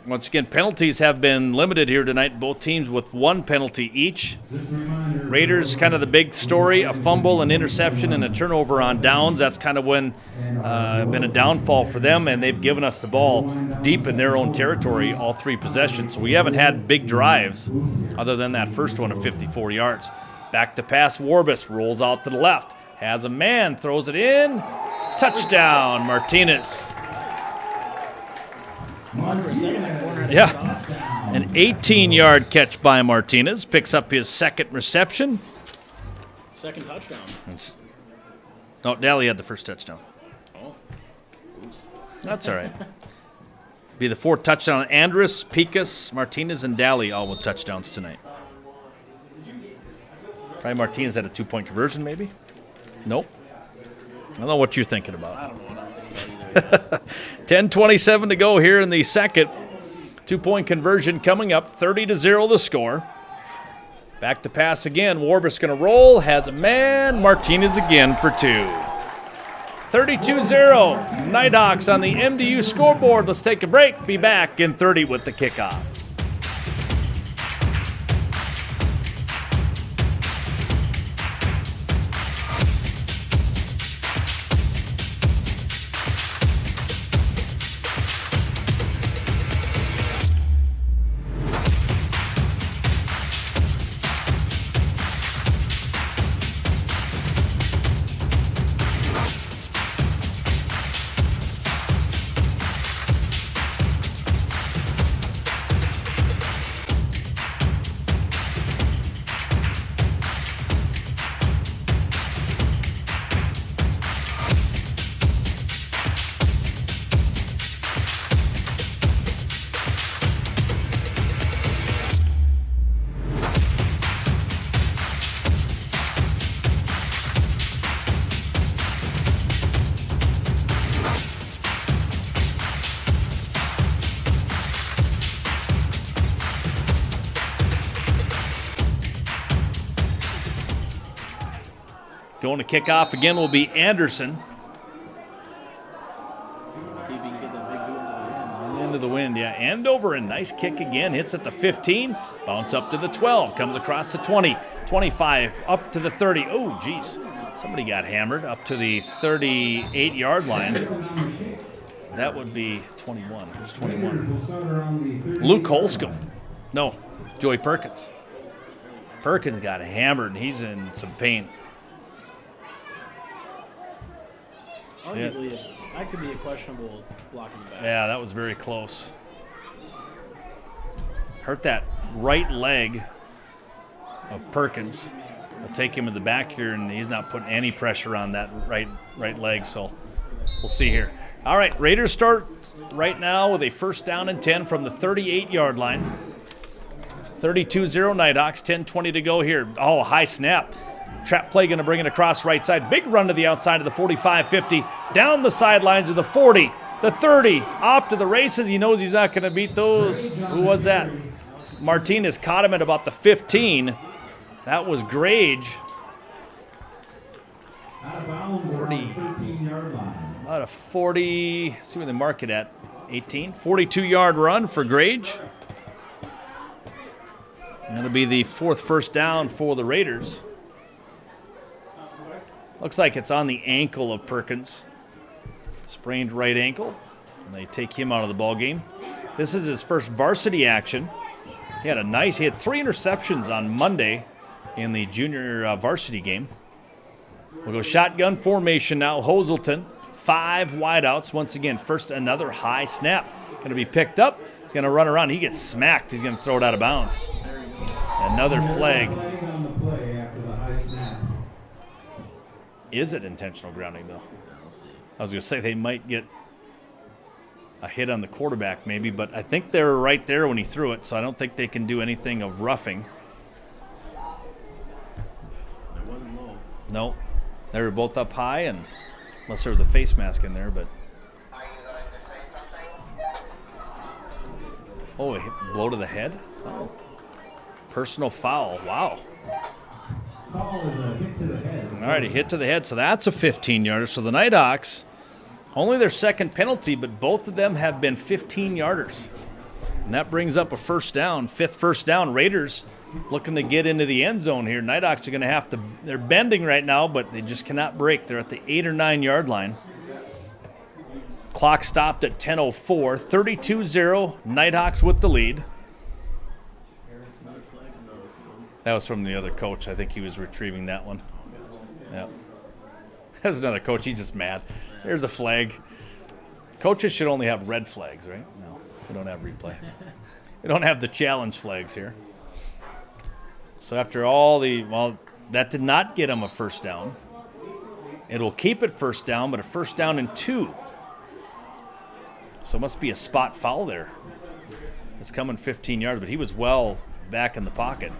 Once again, penalties have been limited here tonight. Both teams with 1 penalty each. Raiders, kind of the big story, a fumble, an interception, and a turnover on downs. That's kind of been a downfall for them, and they've given us the ball deep in their own territory, all 3 possessions. So we haven't had big drives other than that first one of 54 yards. Back to pass, Warbus rolls out to the left. Has a man, throws it in. Touchdown, Martinez. Yeah, an 18-yard catch by Martinez. Picks up his second reception. Second touchdown. No, Daly had the first touchdown. Oh, oops. That's all right. Be the 4th touchdown. Andrus, Pekas, Martinez, and Daly all with touchdowns tonight. Probably Martinez had a 2-point conversion, maybe? Nope. I don't know what you're thinking about. I don't know what I'm thinking about either. 10:27 to go here in the second. 2-point conversion coming up. 30-0 the score. Back to pass again. Warbus going to roll. Has a man. Martinez again for 2. 32-0. Nighthawks on the MDU scoreboard. Let's take a break. Be back in 30 with the kickoff. Going to kick off again will be Anderson. See if you can get that big boot into the wind. Into the wind, yeah. Andover, a nice kick again. Hits at the 15. Bounce up to the 12. Comes across the 20. 25. Up to the 30. Oh, geez. Somebody got hammered up to the 38-yard line. That would be 21. Who's 21? Luke Holscomb. No, Joey Perkins. Perkins got hammered, and he's in some pain. Arguably, that could be a questionable block in the back. Yeah, that was very close. Hurt that right leg of Perkins. We'll take him in the back here, and he's not putting any pressure on that right leg, so we'll see here. All right, Raiders start right now with a 1st down and 10 from the 38-yard line. 32-0 Nighthawks, 10:20 to go here. Oh, high snap. Trap play going to bring it across right side. Big run to the outside of the 45-50. Down the sidelines of the 40, the 30. Off to the races. He knows he's not going to beat those. Who was that? Martinez caught him at about the 15. That was Grage. 40. About a 40. See where they mark it at. 18. 42-yard run for Grage. That'll be the 4th 1st down for the Raiders. Looks like it's on the ankle of Perkins. Sprained right ankle. And they take him out of the ball game. This is his first varsity action. He had 3 interceptions on Monday in the junior varsity game. We'll go shotgun formation now. Hoselton, 5 wideouts. Once again, first another high snap. Going to be picked up. He's going to run around. He gets smacked. He's going to throw it out of bounds. Another flag. Is it intentional grounding, though? I was going to say they might get a hit on the quarterback maybe, but I think they were right there when he threw it, so I don't think they can do anything of roughing. It wasn't low. No. They were both up high, and unless there was a face mask in there, but. Oh, a blow to the head? Oh. Personal foul. Wow. Call is a hit to the head. All right, a hit to the head, so that's a 15-yarder. So the Nighthawks, only their second penalty, but both of them have been 15-yarders. And that brings up a 1st down, 5th 1st down. Raiders looking to get into the end zone here. Nighthawks are going to have to, they're bending right now, but they just cannot break. They're at the 8 or 9 yard line. Clock stopped at 10:04, 32-0, Nighthawks with the lead. That was from the other coach. I think he was retrieving that one. Yeah. There's another coach. He's just mad. There's a flag. Coaches should only have red flags, right? No, we don't have replay. We don't have the challenge flags here. So after all that did not get him a 1st down. It'll keep it 1st down, but a 1st down and 2. So it must be a spot foul there. It's coming 15 yards, but he was well back in the pocket.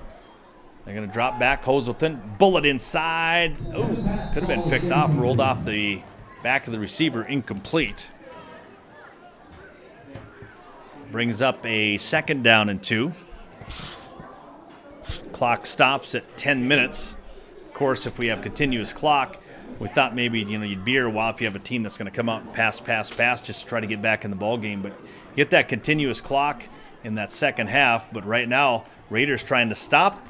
They're going to drop back. Hoselton, bullet inside. Oh, could have been picked off, rolled off the back of the receiver, incomplete. Brings up a 2nd down and 2. Clock stops at 10 minutes. Of course, if we have continuous clock, we thought maybe you'd be here a while if you have a team that's going to come out and pass, just to try to get back in the ball game. But get that continuous clock in that second half. But right now, Raiders trying to stop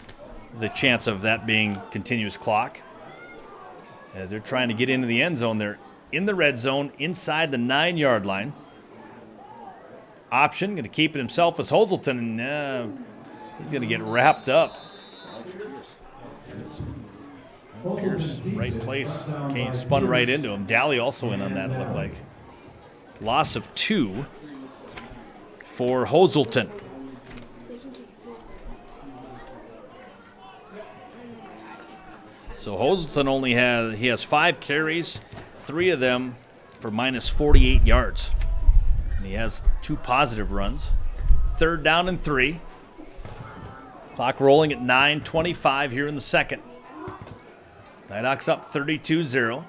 the chance of that being continuous clock. As they're trying to get into the end zone, they're in the red zone inside the 9 yard line. Option, going to keep it himself as Hoselton, and he's going to get wrapped up. Pierce, right place, spun right into him. Daly also in on that, it looked like. Loss of 2 for Hoselton. So Hoselton he has 5 carries, 3 of them for minus 48 yards. And he has 2 positive runs. 3rd down and 3. Clock rolling at 9:25 here in the second. Nighthawks up 32-0.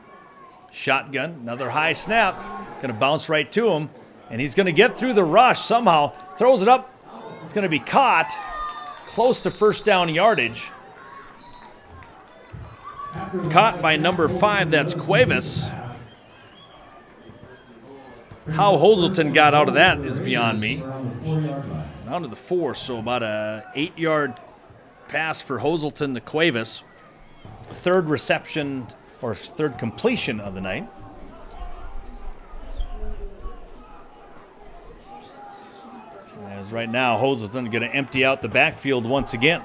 Shotgun, another high snap. Going to bounce right to him. And he's going to get through the rush somehow. Throws it up. It's going to be caught. Close to 1st down yardage. Caught by number 5, that's Cuevas. How Hazelton got out of that is beyond me. Down to the 4, so about a 8-yard pass for Hazelton to Cuevas. Third reception, or third completion of the night. As right now, Hazelton going to empty out the backfield once again.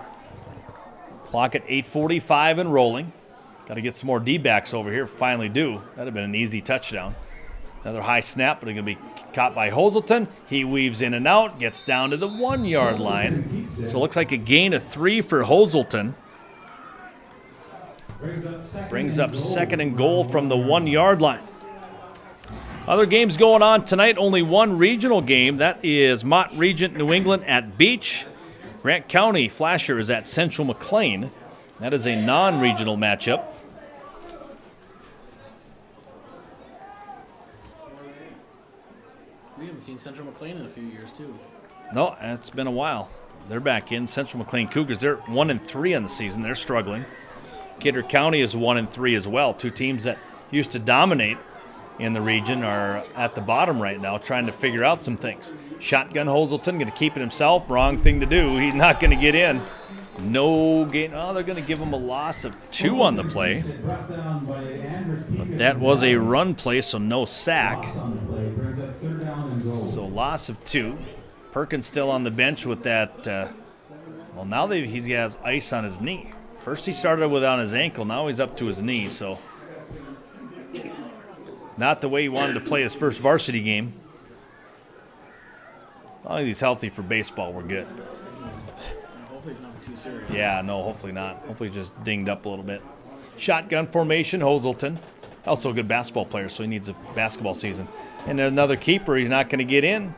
Clock at 8:45 and rolling. Got to get some more D-backs over here. Finally do. That'd have been an easy touchdown. Another high snap, but it's going to be caught by Hazelton. He weaves in and out, gets down to the 1-yard line. So it looks like a gain of 3 for Hazelton. Brings up second and goal from the 1-yard line. Other games going on tonight, only one regional game. That is Mott Regent New England at Beach. Grant County Flasher is at Central McLean. That is a non-regional matchup. We haven't seen Central McLean in a few years, too. No, it's been a while. They're back in. Central McLean Cougars, they're 1-3 on the season. They're struggling. Kidder County is 1-3 as well. Two teams that used to dominate in the region are at the bottom right now trying to figure out some things. Shotgun Hazelton going to keep it himself. Wrong thing to do. He's not going to get in. No gain. Oh, they're going to give him a loss of 2 on the play. But that was a run play, so no sack. So loss of 2. Perkins still on the bench with that. Well, now he has ice on his knee. First he started with on his ankle. Now he's up to his knee, so not the way he wanted to play his first varsity game. As long as he's healthy for baseball, we're good. Hopefully it's not too serious. Yeah, no, hopefully not. Hopefully just dinged up a little bit. Shotgun formation, Hazelton. Also a good basketball player, so he needs a basketball season. And another keeper, he's not going to get in.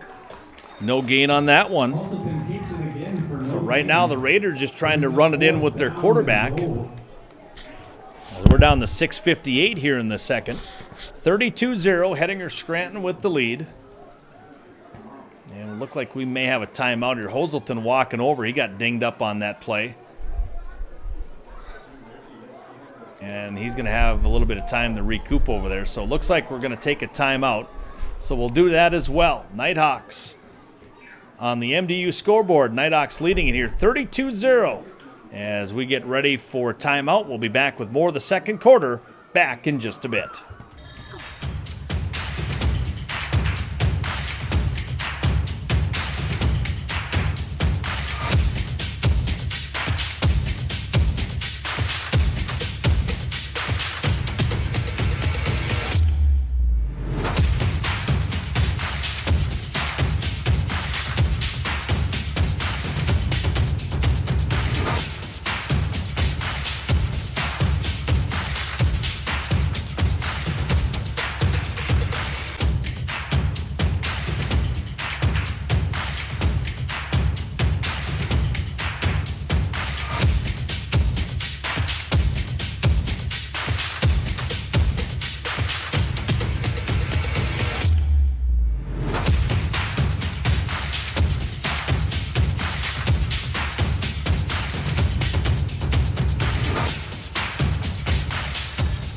No gain on that one. So right now the Raiders just trying to run it in with their quarterback. We're down to 6:58 here in the second. 32-0, Hettinger Scranton with the lead. And it looked like we may have a timeout here. Hazelton walking over. He got dinged up on that play. And he's going to have a little bit of time to recoup over there. So it looks like we're going to take a timeout. So we'll do that as well. Nighthawks on the MDU scoreboard. Nighthawks leading it here 32-0. As we get ready for timeout, we'll be back with more of the second quarter back in just a bit.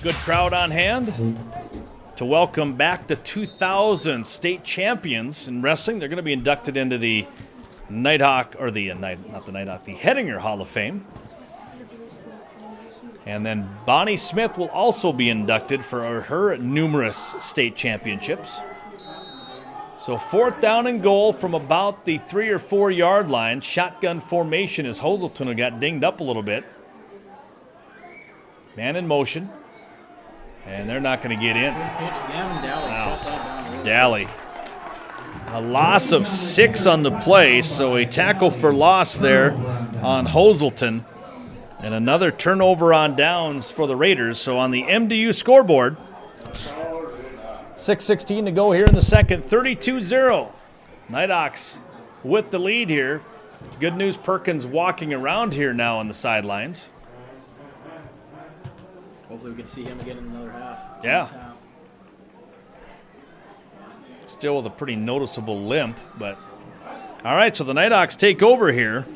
Good crowd on hand to welcome back the 2000 state champions in wrestling. They're going to be inducted into the Nighthawk, or the Hettinger Hall of Fame. And then Bonnie Smith will also be inducted for her numerous state championships. So 4th down and goal from about the 3 or 4 yard line. Shotgun formation as Hazelton, who got dinged up a little bit. Man in motion. And they're not going to get in. Wow. Daly. A loss of 6 on the play, so a tackle for loss there on Hazelton. And another turnover on downs for the Raiders. So on the MDU scoreboard, 6:16 to go here in the second, 32-0. Nighthawks with the lead here. Good news, Perkins walking around here now on the sidelines. Hopefully we can see him again in another half. Yeah. Still with a pretty noticeable limp, but all right, so the Nighthawks take over here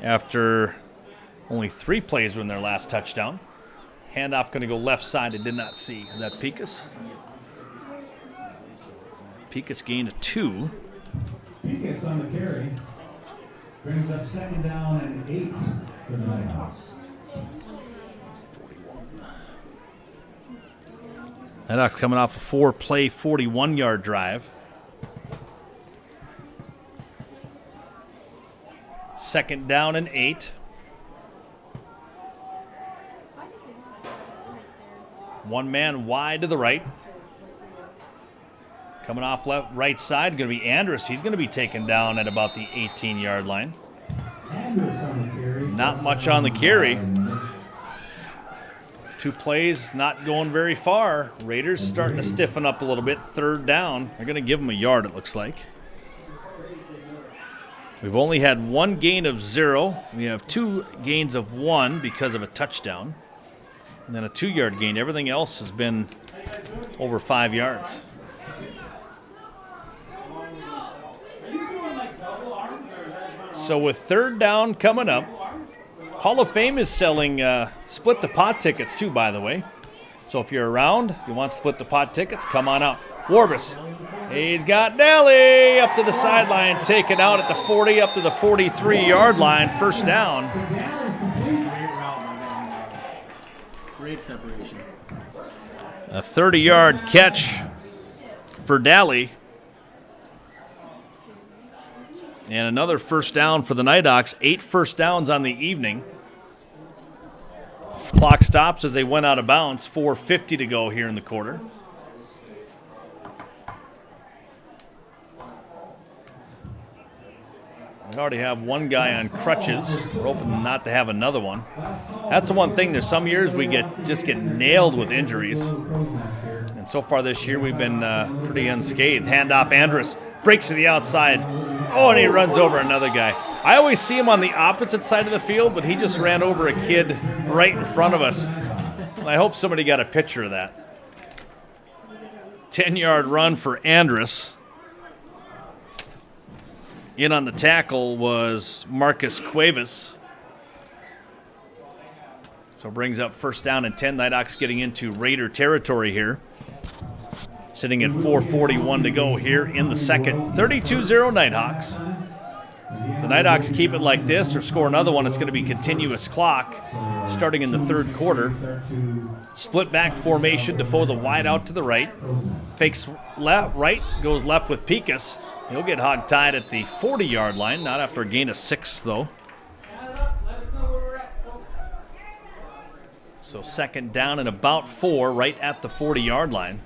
after Only 3 plays were in their last touchdown. Handoff going to go left side. I did not see. Is that Pecos? Pecos gained a 2. Pecos on the carry. Brings up 2nd down and 8 for the Nighthawks. Nighthawks coming off a 4-play, 41-yard drive. 2nd down and 8. One man wide to the right. Coming off right side, going to be Andrus. He's going to be taken down at about the 18-yard line. Not much on the carry. 2 plays, not going very far. Raiders starting to stiffen up a little bit. 3rd down. They're going to give him a yard, it looks like. We've only had 1 gain of 0. We have 2 gains of 1 because of a touchdown. And then a 2-yard gain. Everything else has been over 5 yards. So with 3rd down coming up, Hall of Fame is selling split the pot tickets too, by the way. So if you're around, you want split the pot tickets, come on out. Warbus, he's got Nelly up to the sideline, taken out at the 40, up to the 43-yard line, 1st down. Great route by them. Great separation. A 30-yard catch for Daly. And another 1st down for the Nighthawks. 8 first downs on the evening. Clock stops as they went out of bounds. 4:50 to go here in the quarter. We already have 1 guy on crutches. We're hoping not to have another one. That's the one thing. There's some years we just get nailed with injuries. And so far this year we've been pretty unscathed. Handoff, Andrus breaks to the outside. Oh, and he runs over another guy. I always see him on the opposite side of the field, but he just ran over a kid right in front of us. I hope somebody got a picture of that. 10-yard run for Andrus. In on the tackle was Marcus Cuevas. So brings up 1st down and 10. Nighthawks getting into Raider territory here. Sitting at 4:41 to go here in the 2nd. 32-0 Nighthawks. If the Nighthawks keep it like this or score another one, it's going to be continuous clock starting in the 3rd quarter. Split back formation. Defoe the wide out to the right. Fakes left, right, goes left with Pecos. He'll get hog-tied at the 40-yard line, not after a gain of 6, though. So 2nd down and about 4 right at the 40-yard line.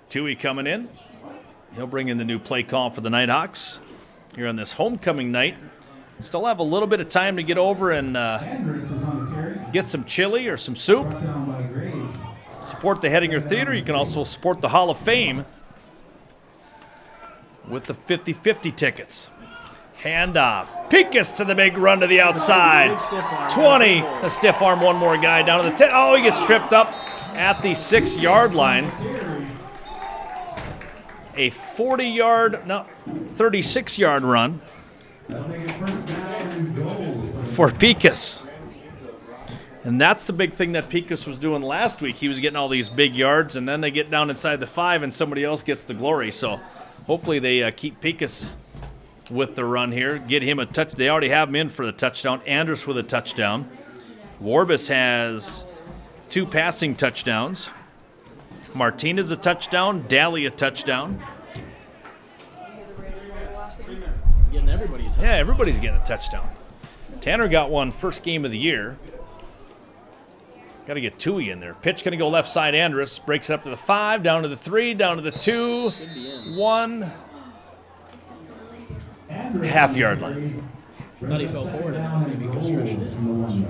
Tui coming in. He'll bring in the new play call for the Nighthawks here on this homecoming night. Still have a little bit of time to get over and get some chili or some soup. Support the Hettinger Theater. You can also support the Hall of Fame with the 50-50 tickets. Handoff. Pecos to the big run to the outside. 20. A stiff arm, one more guy down to the 10. Oh, he gets tripped up at the 6-yard line. A 36-yard run for Pecos. And that's the big thing that Pecos was doing last week. He was getting all these big yards, and then they get down inside the 5, and somebody else gets the glory. So hopefully they keep Pecos with the run here, get him a touch. They already have him in for the touchdown. Andrus with a touchdown. Warbus has 2 passing touchdowns. Martinez a touchdown. Daly a touchdown. Getting everybody a touchdown. Yeah, everybody's getting a touchdown. Tanner got one first game of the year. Got to get Tui in there. Pitch going to go left side. Andrus breaks it up to the 5, down to the 3, down to the 2, 1. Half-yard line. Thought he fell forward and maybe could stretch it in.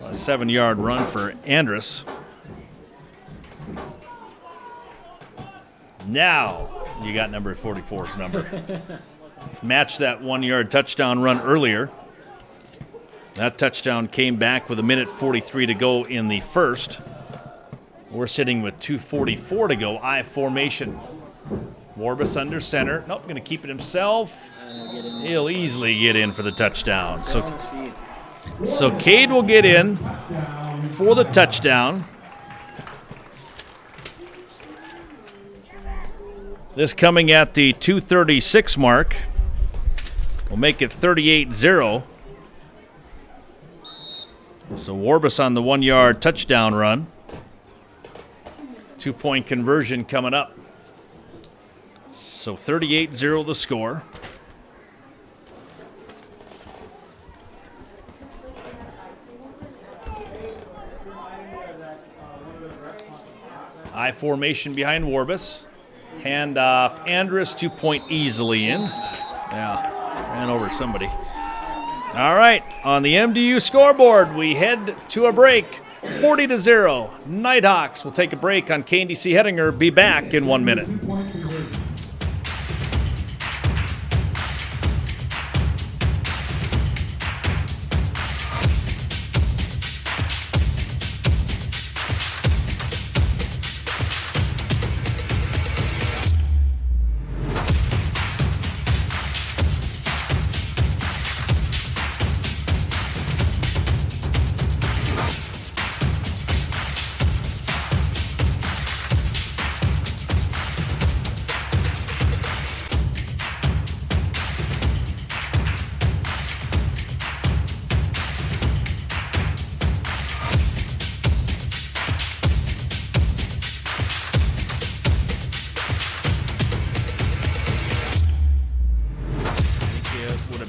A 7-yard run for Andrus. Now you got number 44's number. Let's match that 1-yard touchdown run earlier. That touchdown came back with 1:43 to go in the first. We're sitting with 2:44 to go. I formation. Warbus under center. Nope, going to keep it himself. and he'll get in. He'll easily get in for the touchdown. Stay on his feet. So Cade will get in for the touchdown. This coming at the 2:36 mark. We'll make it 38-0. So Warbus on the 1-yard touchdown run. 2-point conversion coming up. So 38-0 the score. I formation behind Warbus. Hand off Andrus, 2-point easily in. Yeah, ran over somebody. All right, on the MDU scoreboard, we head to a break. 40-0. Nighthawks will take a break on KNDC Hettinger. Be back in 1 minute.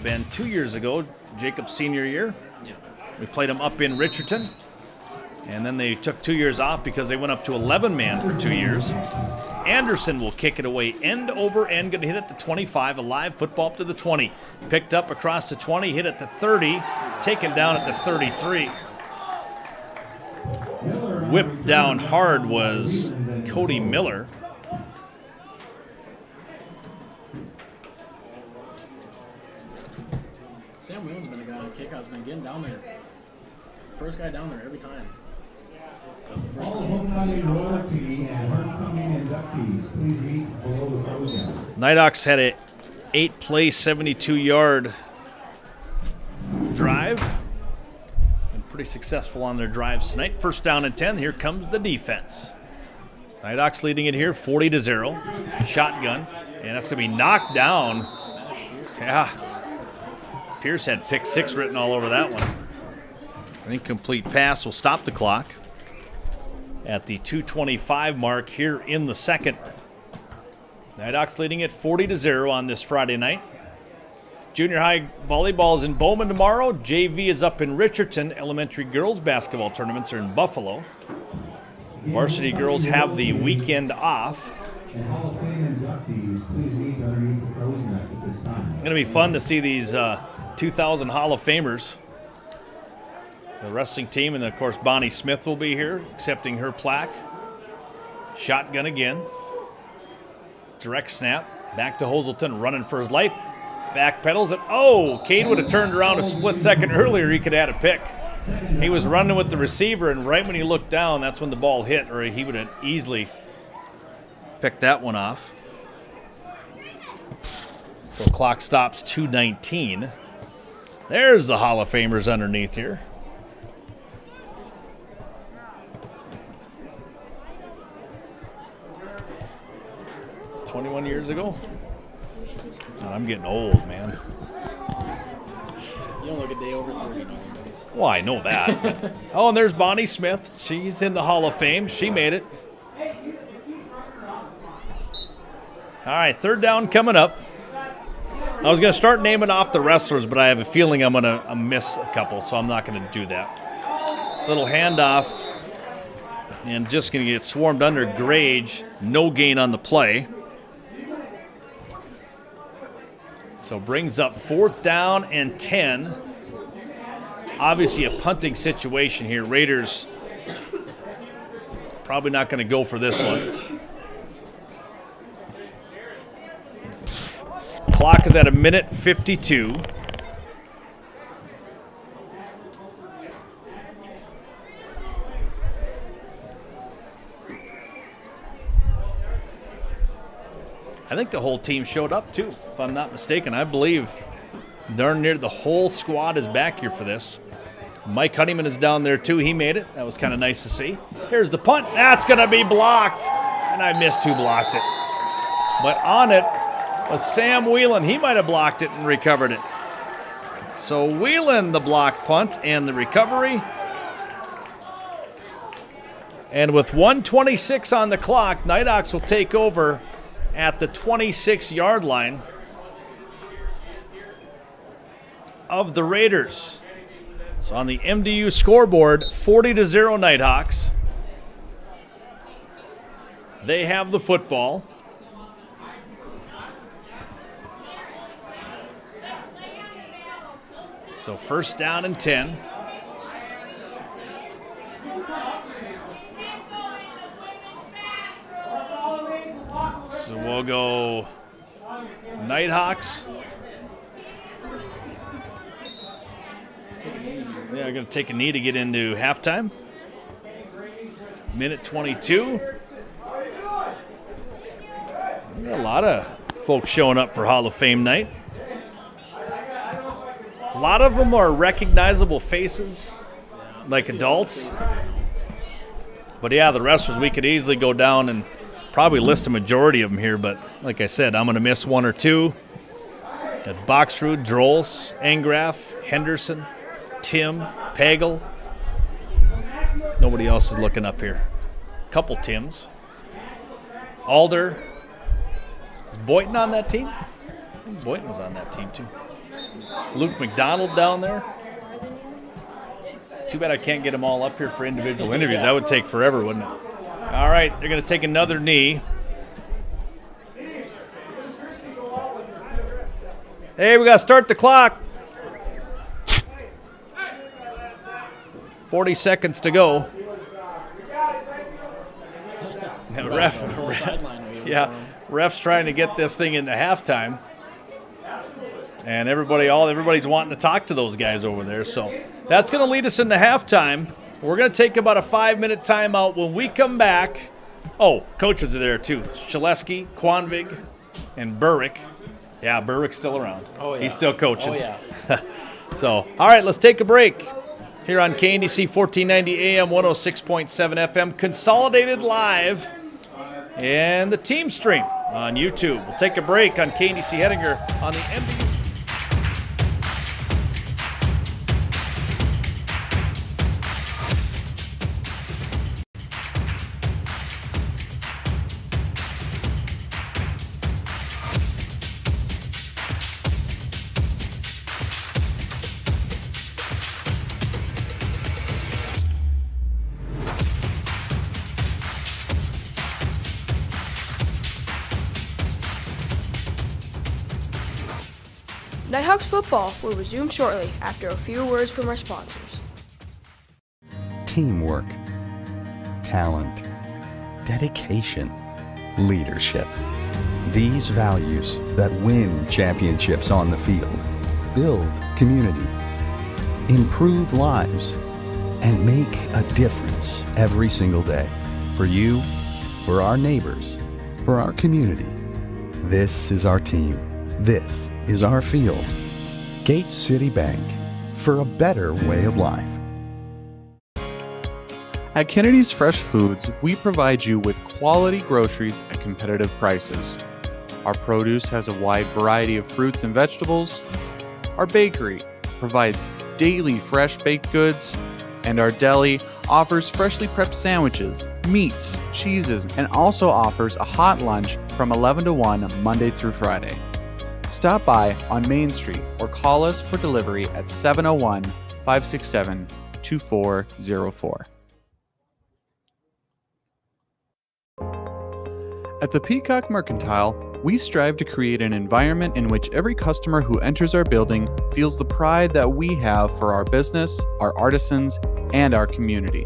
Been 2 years ago, Jacob's senior year. Yeah. We played them up in Richardton, and then they took 2 years off because they went up to 11-man for 2 years. Anderson will kick it away, end over end, going to hit at the 25, a live football up to the 20. Picked up across the 20, hit at the 30, taken down at the 33. Whipped down hard was Cody Miller. Sam Whelan's been a guy on kickoff's been getting down there. First guy down there every time. That's the first time I've seen him all the time. Nighthawks had a 8-play, 72-yard drive. Been pretty successful on their drives tonight. First down and 10. Here comes the defense. Nighthawks leading it here, 40-0. Shotgun, and that's going to be knocked down. Yeah. Pierce had pick 6 written all over that one. An incomplete pass will stop the clock at the 2:25 mark here in the second. Nighthawks leading it 40-0 on this Friday night. Junior high volleyball is in Bowman tomorrow. JV is up in Richardson. Elementary girls basketball tournaments are in Buffalo. Varsity girls have the weekend off. It's going to be fun to see these 2,000 Hall of Famers. The wrestling team, and of course Bonnie Smith will be here accepting her plaque. Shotgun again. Direct snap. Back to Hoselton, running for his life. Back pedals, and Cade would have turned around a split second earlier. He could have had a pick. He was running with the receiver, and right when he looked down, that's when the ball hit, or he would have easily picked that one off. So clock stops 2:19. There's the Hall of Famers underneath here. It's 21 years ago. God, I'm getting old, man. You don't look a day over 30 now. Well, I know that. And there's Bonnie Smith. She's in the Hall of Fame. She made it. All right, third down coming up. I was going to start naming off the wrestlers, but I have a feeling I'm going to miss a couple, so I'm not going to do that. Little handoff, and just going to get swarmed under Grage. No gain on the play. So brings up 4th down and 10. Obviously a punting situation here. Raiders probably not going to go for this one. Clock is at 1:52. I think the whole team showed up too, if I'm not mistaken. I believe darn near the whole squad is back here for this. Mike Honeyman is down there too. He made it. That was kind of nice to see. Here's the punt. That's going to be blocked. And I missed who blocked it. But on it was Sam Whelan. He might have blocked it and recovered it. So Whelan, the block punt and the recovery. And with 1:26 on the clock, Nighthawks will take over at the 26-yard line of the Raiders. So on the MDU scoreboard, 40-0 Nighthawks. They have the football. So first down and 10. So we'll go Nighthawks. Yeah, I'm going to take a knee to get into halftime. Minute 22. A lot of folks showing up for Hall of Fame night. A lot of them are recognizable faces, like adults. But yeah, the wrestlers, we could easily go down and probably list a majority of them here. But like I said, I'm going to miss one or two. At Boxrud, Drolls, Engraf, Henderson, Tim, Pagel. Nobody else is looking up here. Couple Tims. Alder. Is Boynton on that team? I think Boynton was on that team too. Luke McDonald down there. Too bad I can't get them all up here for individual interviews. That would take forever, wouldn't it? All right, they're going to take another knee. Hey, we got to start the clock. 40 seconds to go. Ref's trying to get this thing into halftime. And everybody's wanting to talk to those guys over there. So that's going to lead us into halftime. We're going to take about a 5-minute timeout. When we come back, coaches are there too. Shaleski, Quanvig, and Burrick. Yeah, Burrick's still around. Oh, yeah. He's still coaching. Oh, yeah. So, all right, let's take a break. Here on KNDC 1490 AM, 106.7 FM, consolidated live, and the team stream on YouTube. We'll take a break on KNDC Hettinger on the MDU. Nighthawks football will resume shortly after a few words from our sponsors. Teamwork, talent, dedication, leadership. These values that win championships on the field, build community, improve lives, and make a difference every single day. For you, for our neighbors, for our community. This is our team. This is our field. Gate City Bank, for a better way of life. At Kennedy's Fresh Foods, we provide you with quality groceries at competitive prices. Our produce has a wide variety of fruits and vegetables. Our bakery provides daily fresh baked goods. And our deli offers freshly prepped sandwiches, meats, cheeses, and also offers a hot lunch from 11 to 1 Monday through Friday. Stop by on Main Street or call us for delivery at 701-567-2404. At the Peacock Mercantile, we strive to create an environment in which every customer who enters our building feels the pride that we have for our business, our artisans, and our community.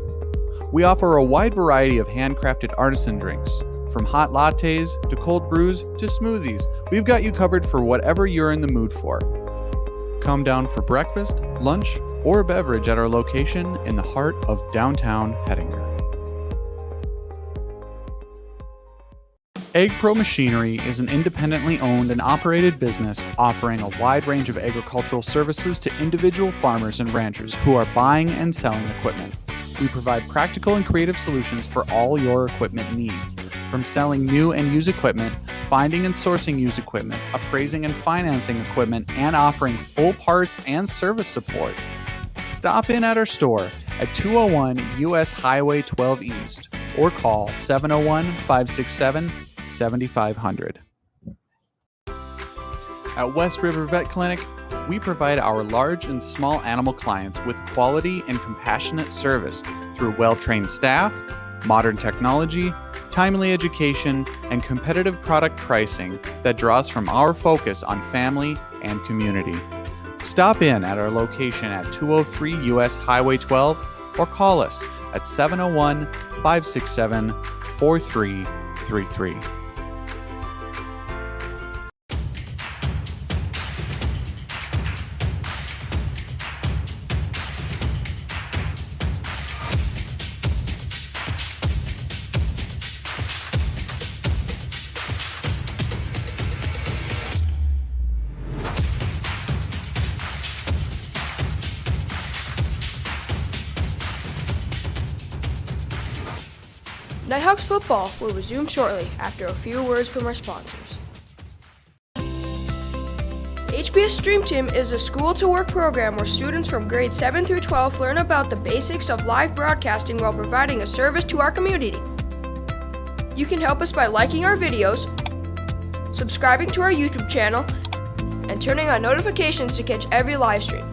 We offer a wide variety of handcrafted artisan drinks. From hot lattes to cold brews to smoothies, we've got you covered for whatever you're in the mood for. Come down for breakfast, lunch, or a beverage at our location in the heart of downtown Hettinger. Ag Pro Machinery is an independently owned and operated business offering a wide range of agricultural services to individual farmers and ranchers who are buying and selling equipment. We provide practical and creative solutions for all your equipment needs, from selling new and used equipment, finding and sourcing used equipment, appraising and financing equipment, and offering full parts and service support. Stop in at our store at 201 US Highway 12 East or call 701-567-7500. At West River Vet Clinic, we provide our large and small animal clients with quality and compassionate service through well-trained staff, modern technology, timely education, and competitive product pricing that draws from our focus on family and community. Stop in at our location at 203 US Highway 12 or call us at 701-567-4333. Nighthawks football will resume shortly after a few words from our sponsors. HBS Stream Team is a school-to-work program where students from grades 7 through 12 learn about the basics of live broadcasting while providing a service to our community. You can help us by liking our videos, subscribing to our YouTube channel, and turning on notifications to catch every live stream.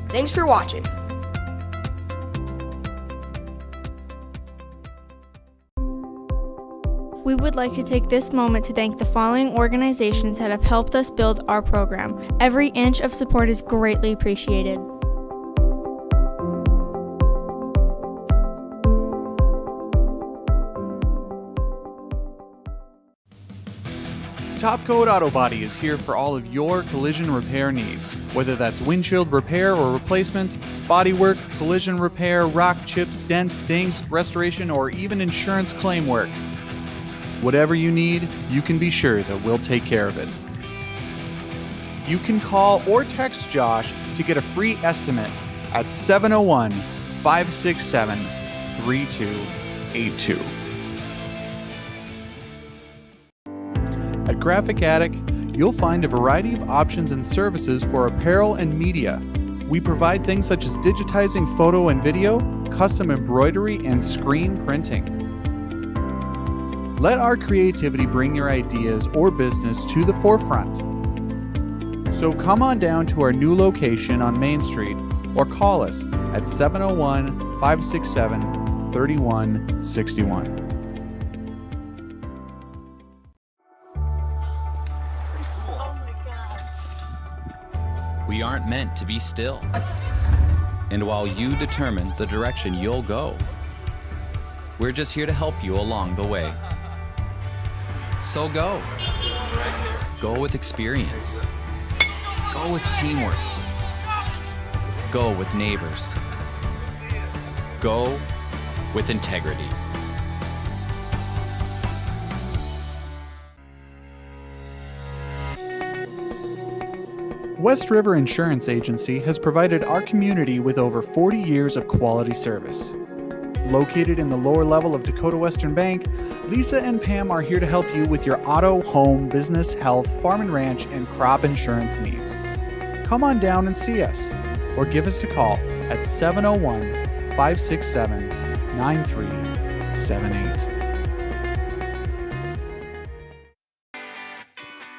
Thanks for watching. We would like to take this moment to thank the following organizations that have helped us build our program. Every inch of support is greatly appreciated. Top Coat Auto Body is here for all of your collision repair needs. Whether that's windshield repair or replacements, bodywork, collision repair, rock chips, dents, dings, restoration, or even insurance claim work. Whatever you need, you can be sure that we'll take care of it. You can call or text Josh to get a free estimate at 701-567-3282. At Graphic Attic, you'll find a variety of options and services for apparel and media. We provide things such as digitizing photo and video, custom embroidery, and screen printing. Let our creativity bring your ideas or business to the forefront. So come on down to our new location on Main Street or call us at 701-567-3161. We aren't meant to be still. And while you determine the direction you'll go, we're just here to help you along the way. So go. Go with experience. Go with teamwork. Go with neighbors. Go with integrity. West River Insurance Agency has provided our community with over 40 years of quality service. Located in the lower level of Dakota Western Bank, Lisa and Pam are here to help you with your auto, home, business, health, farm and ranch, and crop insurance needs. Come on down and see us, or give us a call at 701-567-9378.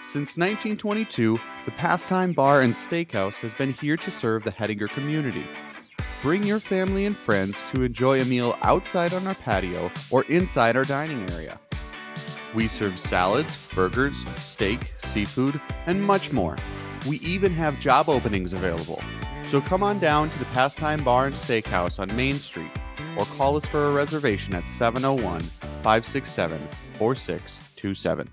Since 1922, the Pastime Bar and Steakhouse has been here to serve the Hettinger community. Bring your family and friends to enjoy a meal outside on our patio or inside our dining area. We serve salads, burgers, steak, seafood, and much more. We even have job openings available. So come on down to the Pastime Bar and Steakhouse on Main Street or call us for a reservation at 701-567-4627.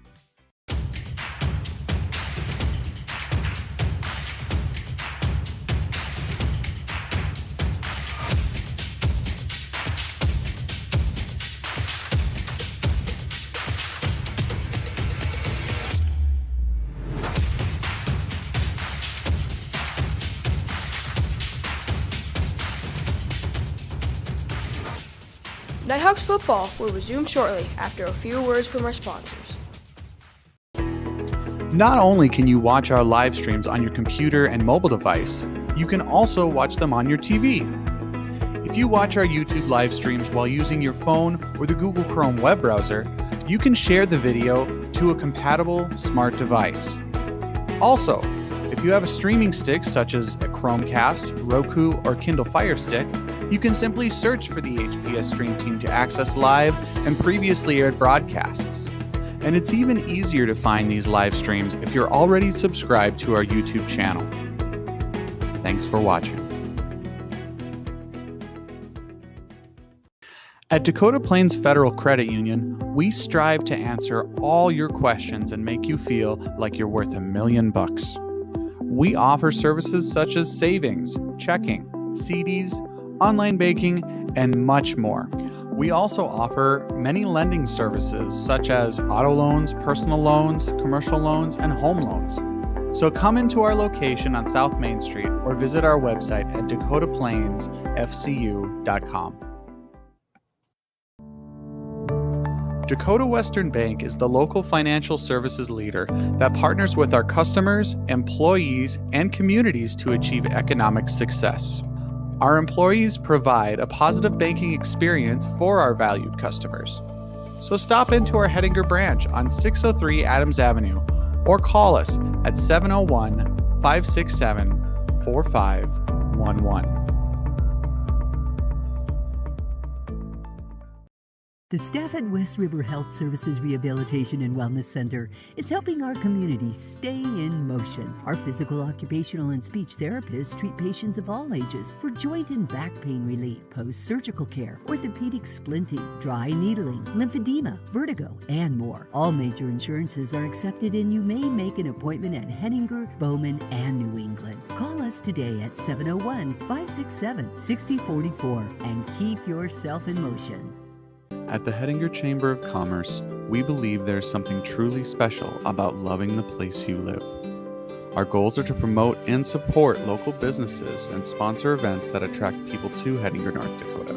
Nighthawks football will resume shortly after a few words from our sponsors. Not only can you watch our live streams on your computer and mobile device, you can also watch them on your TV. If you watch our YouTube live streams while using your phone or the Google Chrome web browser, you can share the video to a compatible smart device. Also, if you have a streaming stick such as a Chromecast, Roku, or Kindle Fire Stick, you can simply search for the HPS Stream Team to access live and previously aired broadcasts. And it's even easier to find these live streams if you're already subscribed to our YouTube channel. Thanks for watching. At Dakota Plains Federal Credit Union, we strive to answer all your questions and make you feel like you're worth $1 million. We offer services such as savings, checking, CDs, online banking, and much more. We also offer many lending services such as auto loans, personal loans, commercial loans, and home loans. So come into our location on South Main Street or visit our website at dakotaplainsfcu.com. Dakota Western Bank is the local financial services leader that partners with our customers, employees, and communities to achieve economic success. Our employees provide a positive banking experience for our valued customers. So stop into our Hettinger branch on 603 Adams Avenue or call us at 701-567-4511. The staff at West River Health Services Rehabilitation and Wellness Center is helping our community stay in motion. Our physical, occupational, and speech therapists treat patients of all ages for joint and back pain relief, post-surgical care, orthopedic splinting, dry needling, lymphedema, vertigo, and more. All major insurances are accepted and you may make an appointment at Hettinger, Bowman, and New England. Call us today at 701-567-6044 and keep yourself in motion. At the Hettinger Chamber of Commerce, we believe there's something truly special about loving the place you live. Our goals are to promote and support local businesses and sponsor events that attract people to Hettinger, North Dakota.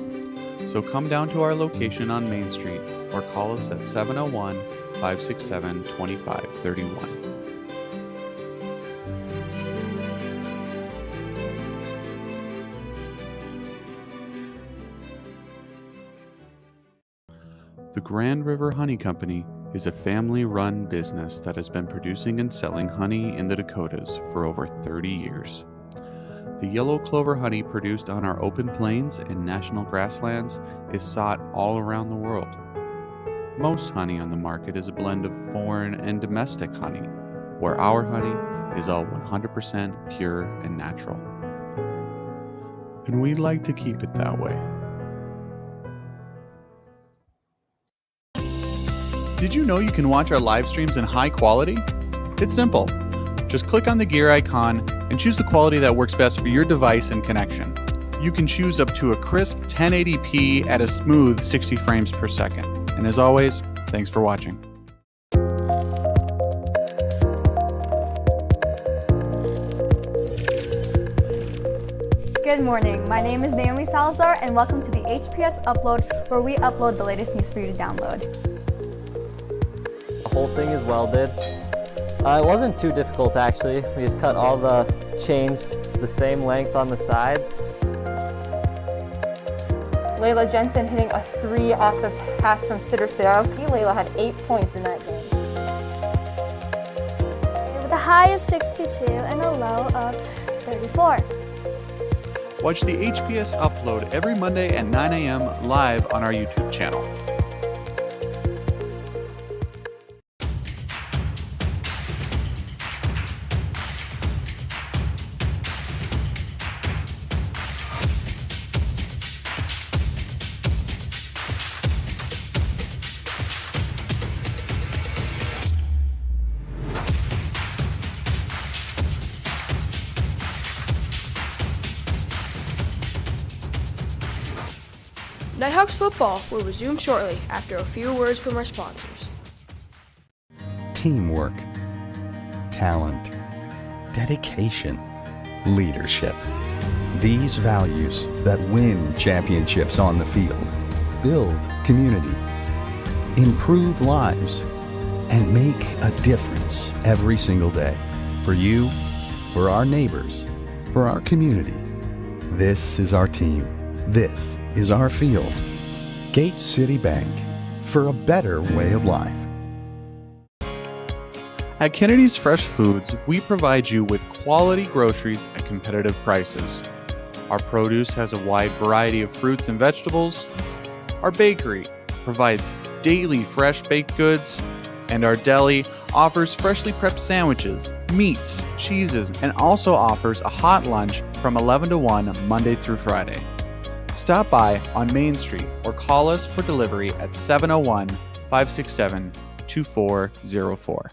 So come down to our location on Main Street or call us at 701-567-2531. The Grand River Honey Company is a family-run business that has been producing and selling honey in the Dakotas for over 30 years. The yellow clover honey produced on our open plains and national grasslands is sought all around the world. Most honey on the market is a blend of foreign and domestic honey, where our honey is all 100% pure and natural. And we'd like to keep it that way. Did you know you can watch our live streams in high quality? It's simple. Just click on the gear icon and choose the quality that works best for your device and connection. You can choose up to a crisp 1080p at a smooth 60 frames per second. And as always, thanks for watching. Good morning. My name is Naomi Salazar and welcome to the HPS Upload, where we upload the latest news for you to download. The whole thing is welded. It wasn't too difficult actually. We just cut all the chains the same length on the sides. Layla Jensen hitting a 3 off the pass from Sitter Sadowski. Layla had 8 points in that game. With a high of 62 and a low of 34. Watch the HPS Upload every Monday at 9 a.m. live on our YouTube channel. Nighthawks football will resume shortly after a few words from our sponsors. Teamwork, talent, dedication, leadership. These values that win championships on the field, build community, improve lives, and make a difference every single day. For you, for our neighbors, for our community. This is our team. This is our field. Gate City Bank, for a better way of life. At Kennedy's Fresh Foods, we provide you with quality groceries at competitive prices. Our produce has a wide variety of fruits and vegetables. Our bakery provides daily fresh baked goods. And our deli offers freshly prepped sandwiches, meats, cheeses, and also offers a hot lunch from 11 to 1 Monday through Friday. Stop by on Main Street or call us for delivery at 701-567-2404.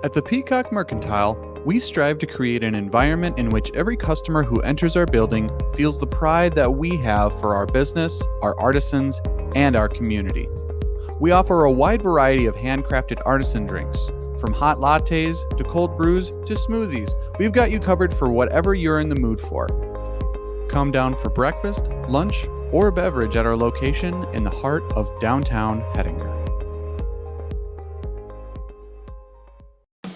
At the Peacock Mercantile, we strive to create an environment in which every customer who enters our building feels the pride that we have for our business, our artisans, and our community. We offer a wide variety of handcrafted artisan drinks, from hot lattes to cold brews to smoothies. We've got you covered for whatever you're in the mood for. Come down for breakfast, lunch, or beverage at our location in the heart of downtown Hettinger.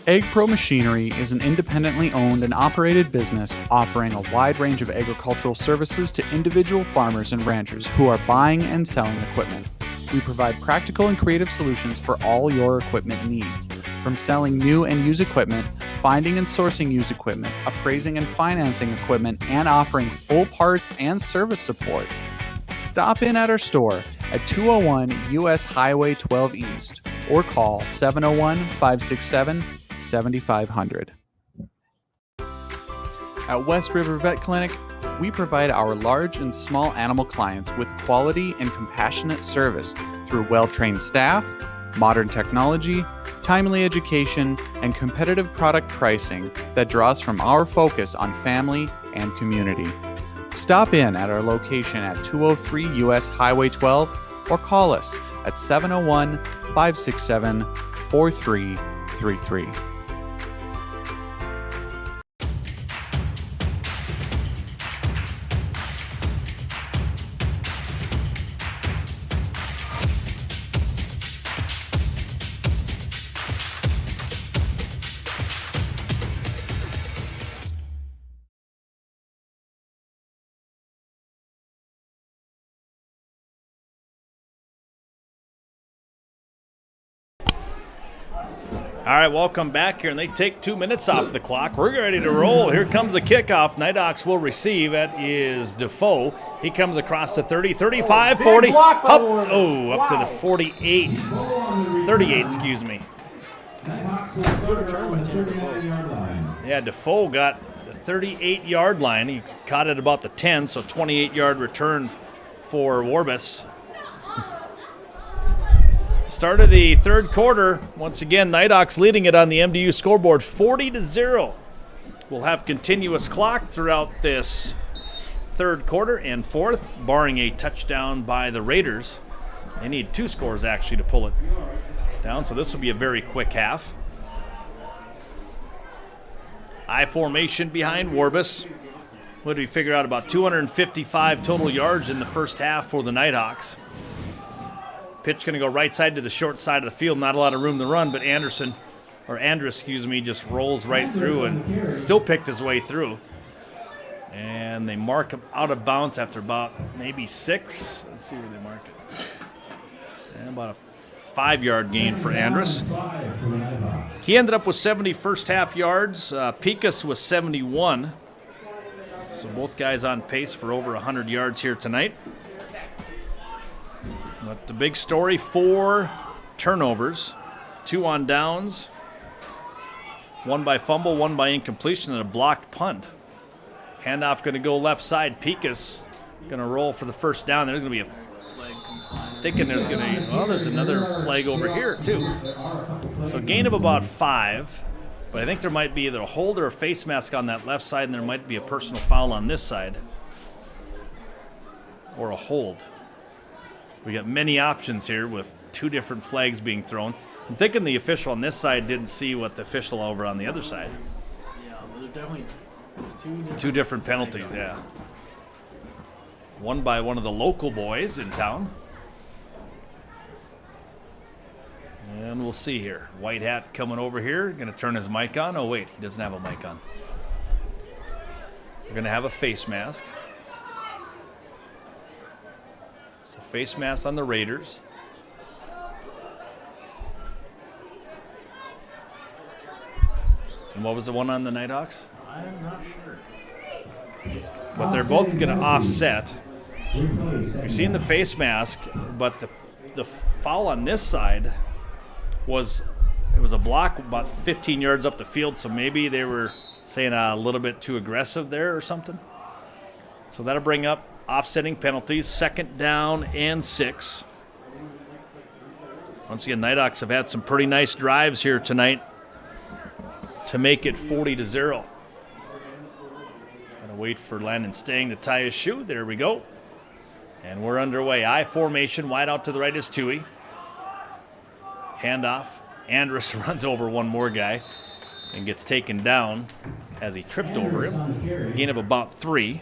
Ag Pro Machinery is an independently owned and operated business offering a wide range of agricultural services to individual farmers and ranchers who are buying and selling equipment. We provide practical and creative solutions for all your equipment needs, from selling new and used equipment, finding and sourcing used equipment, appraising and financing equipment, and offering full parts and service support. Stop in at our store at 201 US Highway 12 East or call 701-567-7500. At West River Vet Clinic, we provide our large and small animal clients with quality and compassionate service through well-trained staff, modern technology, timely education, and competitive product pricing that draws from our focus on family and community. Stop in at our location at 203 US Highway 12 or call us at 701-567-4333. All right, welcome back here, and they take 2 minutes off the clock. We're ready to roll. Here comes the kickoff. Nighthawks will receive. That is Defoe. He comes across the 30, 35, 40. Up to the 48. 38, excuse me. Yeah, Defoe got the 38-yard line. He caught it about the 10, so 28-yard return for Warbus. Start of the third quarter. Once again, Nighthawks leading it on the MDU scoreboard 40-0. We'll have continuous clock throughout this third quarter and fourth, barring a touchdown by the Raiders. They need 2 scores actually to pull it down, so this will be a very quick half. I formation behind Warbus. What did we figure out? About 255 total yards in the first half for the Nighthawks. Pitch going to go right side to the short side of the field. Not a lot of room to run, but Andrus, just rolls right through and still picked his way through. And they mark him out of bounds after about maybe 6. Let's see where they mark it. And about a 5-yard gain for Andrus. He ended up with 70 first half yards. Picas was 71. So both guys on pace for over 100 yards here tonight. But the big story, 4 turnovers, 2 on downs, 1 by fumble, 1 by incompletion, and a blocked punt. Handoff going to go left side. Picas going to roll for the first down. There's going to be there's another flag over here too. So gain of about 5, but I think there might be either a hold or a face mask on that left side, and there might be a personal foul on this side, or a hold. We got many options here with 2 different flags being thrown. I'm thinking the official on this side didn't see what the official over on the other side. Yeah, there's definitely 2 different penalties, yeah. won by one of the local boys in town. And we'll see here. White hat coming over here. Going to turn his mic on. Oh, wait, he doesn't have a mic on. We're going to have a face mask. So face mask on the Raiders. And what was the one on the Nighthawks? I'm not sure. But they're both going to offset. We've seen the face mask, but the foul on this side was a block about 15 yards up the field, so maybe they were saying a little bit too aggressive there or something. So that'll bring up offsetting penalties, 2nd down and 6. Once again, Nighthawks have had some pretty nice drives here tonight to make it 40-0. Gotta wait for Landon Stang to tie his shoe. There we go. And we're underway. I formation, wide out to the right is Tui. Handoff. Andrus runs over one more guy and gets taken down as he tripped over him. Gain of about 3.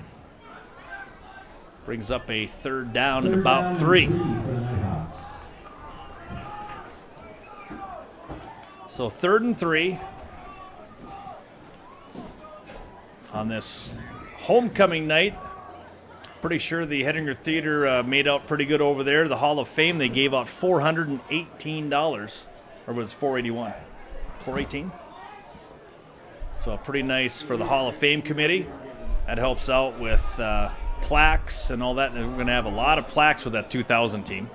Brings up a 3rd down and about 3. So 3rd and 3 on this homecoming night. Pretty sure the Hettinger Theater made out pretty good over there. The Hall of Fame, they gave out $418, or was it $481? $418? So pretty nice for the Hall of Fame committee. That helps out with plaques and all that. And we're going to have a lot of plaques with that 2000 team.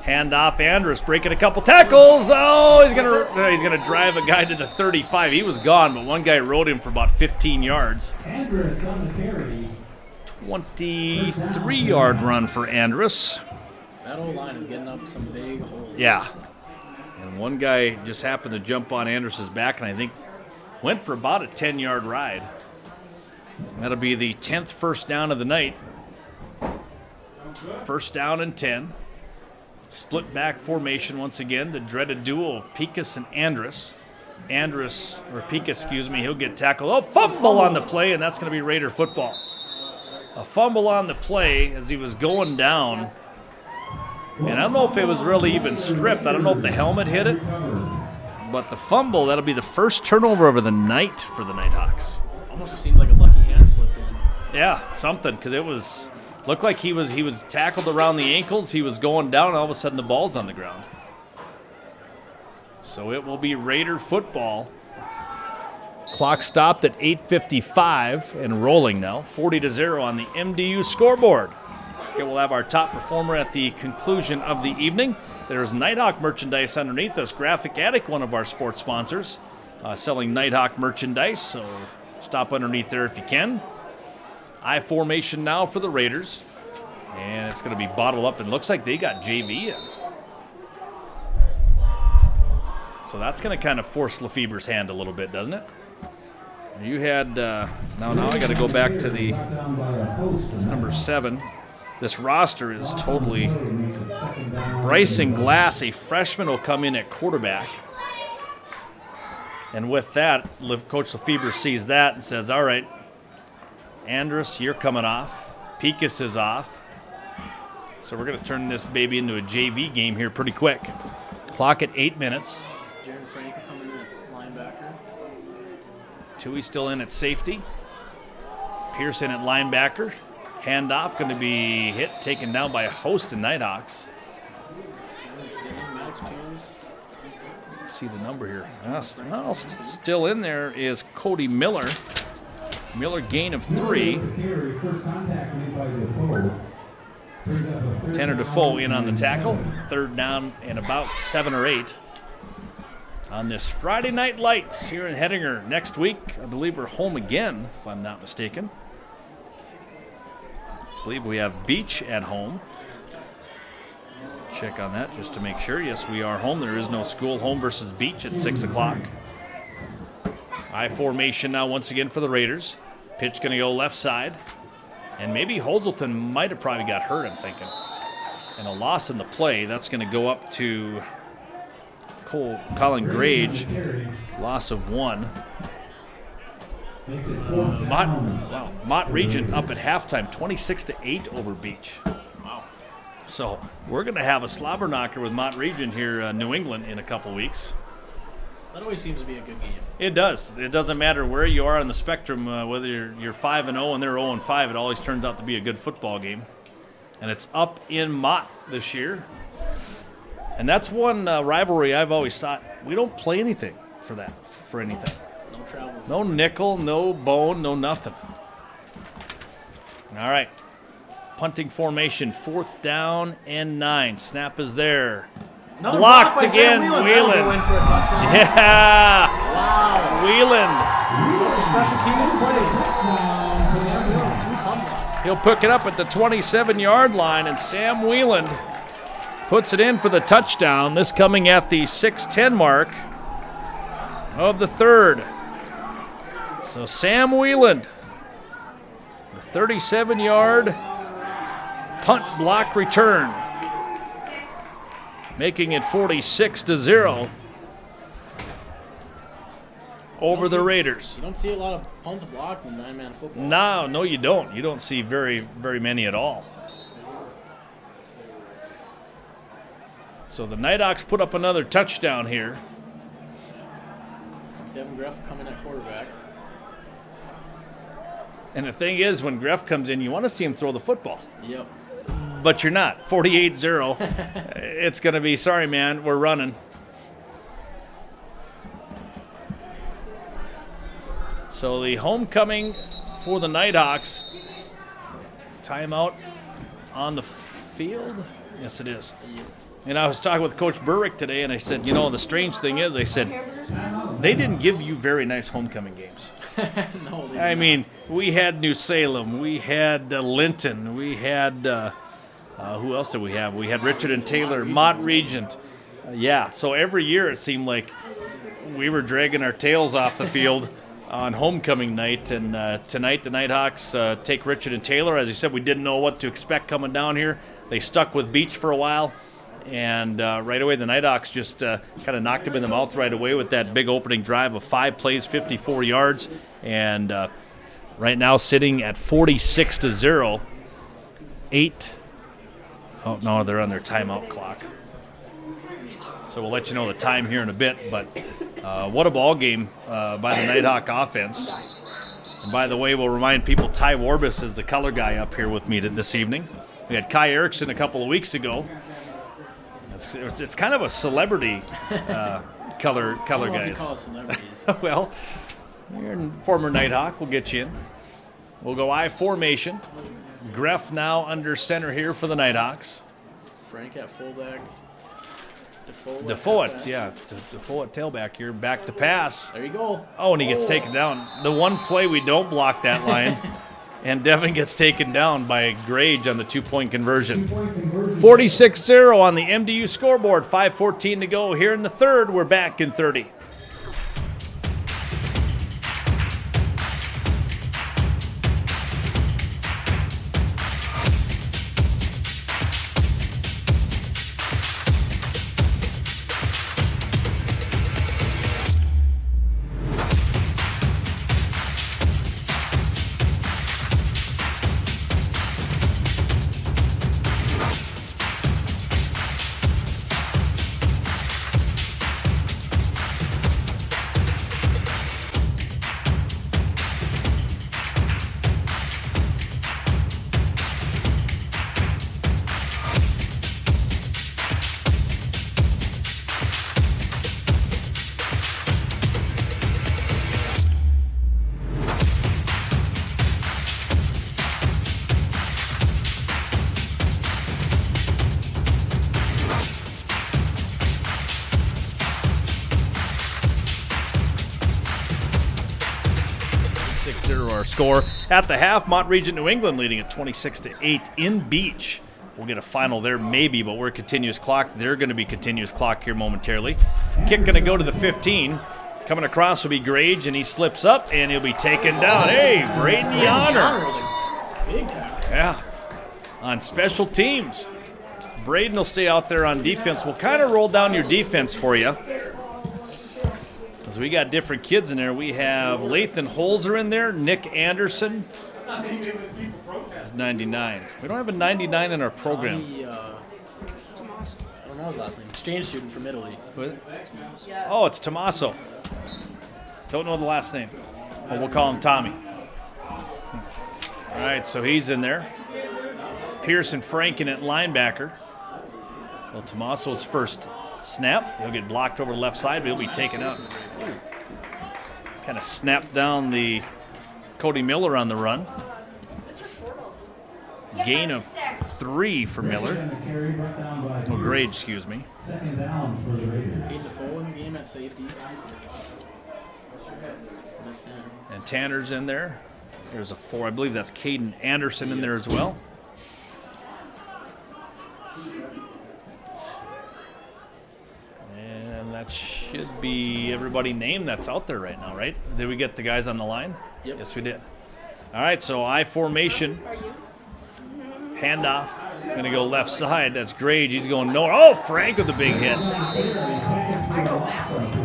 Handoff, Andrus breaking a couple tackles. Oh, he's gonna drive a guy to the 35. He was gone, but one guy rode him for about 15 yards. Andrus on the carry. 23-yard run for Andrus. That old line is getting up some big holes. Yeah. And one guy just happened to jump on Andrus's back and I think went for about a 10-yard ride. That'll be the 10th first down of the night. 1st down and 10. Split back formation once again, the dreaded duo of Pikus and Andrus. Pikus, he'll get tackled. Oh, fumble on the play, and that's going to be Raider football. A fumble on the play as he was going down. And I don't know if it was really even stripped. I don't know if the helmet hit it. But the fumble, that'll be the first turnover of the night for the Nighthawks. Almost seemed like a lucky hand slipped in. Yeah, something, because it was... Looked like he was tackled around the ankles. He was going down, and all of a sudden the ball's on the ground. So it will be Raider football. Clock stopped at 8:55 and rolling now. 40-0 on the MDU scoreboard. Okay, we'll have our top performer at the conclusion of the evening. There's Nighthawk merchandise underneath us. Graphic Attic, one of our sports sponsors, selling Nighthawk merchandise. So stop underneath there if you can. I formation now for the Raiders. And it's going to be bottled up. And it looks like they got JV in. So that's going to kind of force Lefebvre's hand a little bit, doesn't it? You had, now I got to go back to it's number 7. This roster is totally, Bryson Glass, a freshman, will come in at quarterback. And with that, Coach Lefebvre sees that and says, all right, Andrus, you're coming off. Pikus is off. So we're going to turn this baby into a JV game here pretty quick. Clock at 8 minutes. Jaron Frank coming in at linebacker. Tui still in at safety. Pearson at linebacker. Handoff going to be taken down by a host of Nighthawks. See the number here. Still in there is Cody Miller. Miller gain of 3. Tanner Defoe in on the tackle. 3rd down and about 7 or 8. On this Friday Night Lights here in Hettinger. Next week, I believe we're home again, if I'm not mistaken. I believe we have Beach at home. Check on that just to make sure. Yes, we are home. There is no school. Home versus Beach at 6 o'clock. I formation now once again for the Raiders. Pitch going to go left side. And maybe Holzelton might have probably got hurt, I'm thinking. And a loss in the play. That's going to go up to Colin Grage. Loss of 1. Mott Regent up at halftime, 26-8 over Beach. Wow. So we're going to have a slobber knocker with Mott Regent here, New England, in a couple weeks. That always seems to be a good game. It does. It doesn't matter where you are on the spectrum, whether you're 5-0 and they're 0-5. It always turns out to be a good football game. And it's up in Mott this year. And that's one rivalry I've always thought we don't play anything for anything. No travel. No nickel, no bone, no nothing. All right. Punting formation, 4th down and 9. Snap is there. Another blocked block by again, Sam Whelan. That'll go in for a touchdown. Yeah. Wow. Whelan. Special teams plays. Sam Whelan, 2 punt blocks. He'll pick it up at the 27-yard line, and Sam Whelan puts it in for the touchdown. This coming at the 6:10 mark of the 3rd. So Sam Whelan, the 37-yard punt block return, making it 46-0 over the Raiders. You don't see a lot of punts blocked in 9-man football. No, you don't. You don't see very, very many at all. So the Nighthawks put up another touchdown here. Devin Greff coming at quarterback. And the thing is, when Greff comes in, you want to see him throw the football. Yep. But you're not. 48-0. It's going to be, sorry, man, we're running. So the homecoming for the Nighthawks. Timeout on the field? Yes, it is. And I was talking with Coach Burrick today, and I said, the strange thing is, I said, they didn't give you very nice homecoming games. No, I mean, we had New Salem, we had Linton, we had, who else did we have? We had Richardton-Taylor, Mott Regent. So every year it seemed like we were dragging our tails off the field on homecoming night. And tonight the Nighthawks take Richardton-Taylor. As you said, we didn't know what to expect coming down here. They stuck with Beach for a while. And right away, the Nighthawks just kind of knocked him in the mouth right away with that big opening drive of 5 plays, 54 yards. And right now sitting at 46-0. 8. Oh, no, they're on their timeout clock. So we'll let you know the time here in a bit. But what a ball game by the Nighthawk offense. And by the way, we'll remind people Ty Warbus is the color guy up here with me this evening. We had Kai Erickson a couple of weeks ago. It's kind of a celebrity color I don't know guys. if you call it celebrities. Well, you're a former Nighthawk. We'll get you in. We'll go I formation. Greff now under center here for the Nighthawks. Frank at fullback. Defoe at tailback here. Back to pass. There you go. Oh, and he gets taken down. The one play we don't block that line. And Devin gets taken down by Grage on the 2-point conversion. 46-0 on the MDU scoreboard. 5:14 to go here in the 3rd. We're back in 30. Our score at the half. Mott Regent New England leading at 26-8 in Beach. We'll get a final there maybe, but we're a continuous clock. They're going to be continuous clock here momentarily. Kick going to go to the 15. Coming across will be Grage, and he slips up, and he'll be taken down. Hey, Braden Yonner. Big time. Yeah, on special teams. Braden will stay out there on defense. We'll kind of roll down your defense for you. So we got different kids in there. We have Lathan Holzer in there, Nick Anderson. 99. We don't have a 99 in our program. Tommy, I don't know his last name. Exchange student from Italy. Oh, it's Tommaso. Don't know the last name. But we'll call him Tommy. All right, so he's in there. Pearson Franken at linebacker. So Tommaso's first snap. He'll get blocked over the left side, but he'll be taken out. Kind of snapped down the Cody Miller on the run. Gain of 3 for Miller. Oh, grade, excuse me. Second down for the Raiders. Hayden Defoe in the game at safety. Missed him. And Tanner's in there. There's a 4. I believe that's Caden Anderson in there as well. And that should be everybody named that's out there right now, right? Did we get the guys on the line? Yep. Yes, we did. All right, so I formation. Handoff. Going to go left side. That's Grage. He's going nowhere. Oh, Frank with the big hit.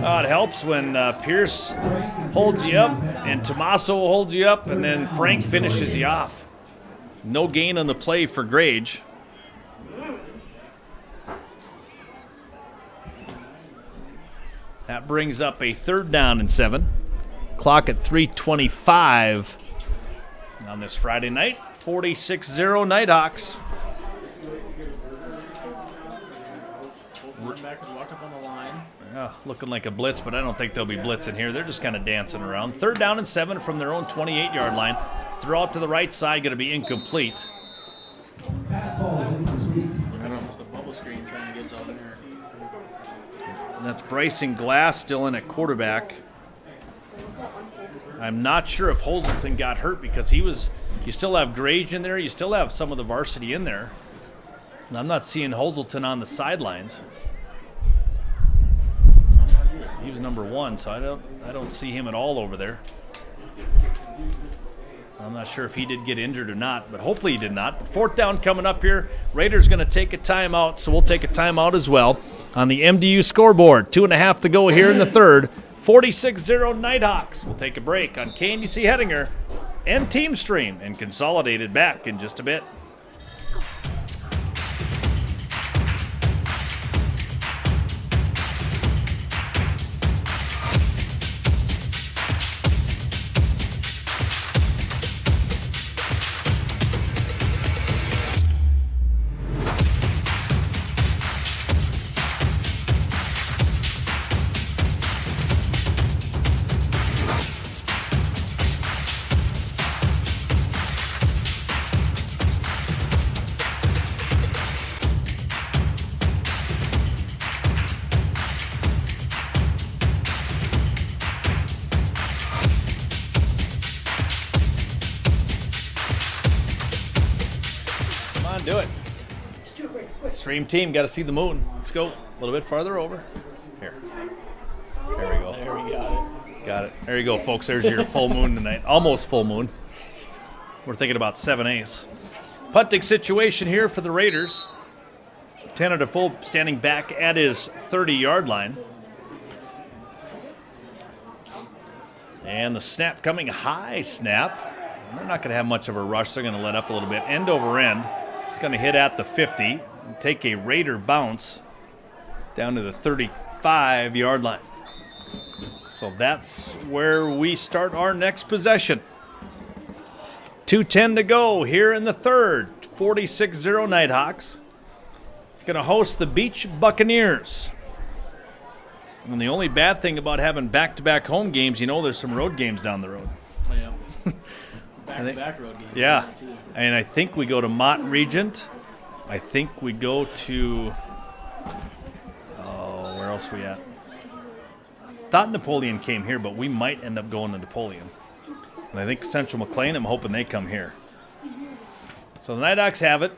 Oh, it helps when Pierce holds you up and Tommaso holds you up, and then Frank finishes you off. No gain on the play for Grage. That brings up a 3rd down and 7. Clock at 3:25 on this Friday night. 46-0 Nighthawks. Linebackers walked up on the line. Looking like a blitz, but I don't think they'll be blitzing here. They're just kind of dancing around. 3rd down and 7 from their own 28-yard line. Throw out to the right side, going to be incomplete. Almost a bubble screen trying to get down there. And that's Bryson Glass still in at quarterback. I'm not sure if Holzerton got hurt because you still have Grage in there. You still have some of the varsity in there. And I'm not seeing Holzerton on the sidelines. He was number 1, so I don't see him at all over there. I'm not sure if he did get injured or not, but hopefully he did not. 4th down coming up here. Raiders going to take a timeout, so we'll take a timeout as well on the MDU scoreboard. 2.5 to go here in the 3rd. 46-0 Nighthawks. We'll take a break on KNDC Hettinger and Team Stream and Consolidated back in just a bit. Do it. Stream team, got to see the moon. Let's go a little bit farther over. Here. There we go. There we got it. Got it. There you go, folks. There's your full moon tonight. Almost full moon. We're thinking about 7/8. Punting situation here for the Raiders. Tanner Defoe standing back at his 30-yard line. And the snap coming, high snap. They're not going to have much of a rush. They're going to let up a little bit. End over end. It's going to hit at the 50 and take a Raider bounce down to the 35-yard line. So that's where we start our next possession. 2:10 to go here in the 3rd. 46-0 Nighthawks. Going to host the Beach Buccaneers. And the only bad thing about having back-to-back home games, there's some road games down the road. Oh, yeah. Back-to-back road games. Yeah. And I think we go to Mott Regent. I think we go to, where else we at? Thought Napoleon came here, but we might end up going to Napoleon. And I think Central McLean, I'm hoping they come here. So the Nighthawks have it.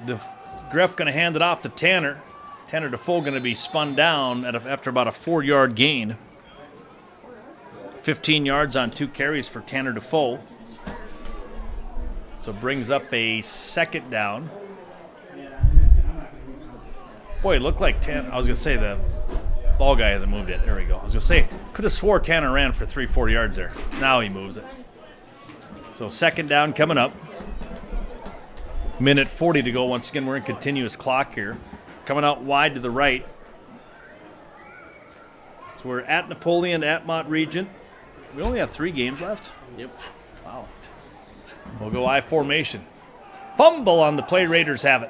Greff going to hand it off to Tanner. Tanner Defoe going to be spun down after about a 4-yard gain. 15 yards on 2 carries for Tanner Defoe. So brings up a 2nd down. Boy, it looked like Ball guy hasn't moved it. There we go. I was going to say, could have swore Tanner ran for 3-4 yards there. Now he moves it. So second down coming up. Minute 40 to go. Once again, we're in continuous clock here. Coming out wide to the right. So we're at Napoleon, at Mont Regent. We only have 3 games left? Yep. Wow. We'll go I formation. Fumble on the play. Raiders have it.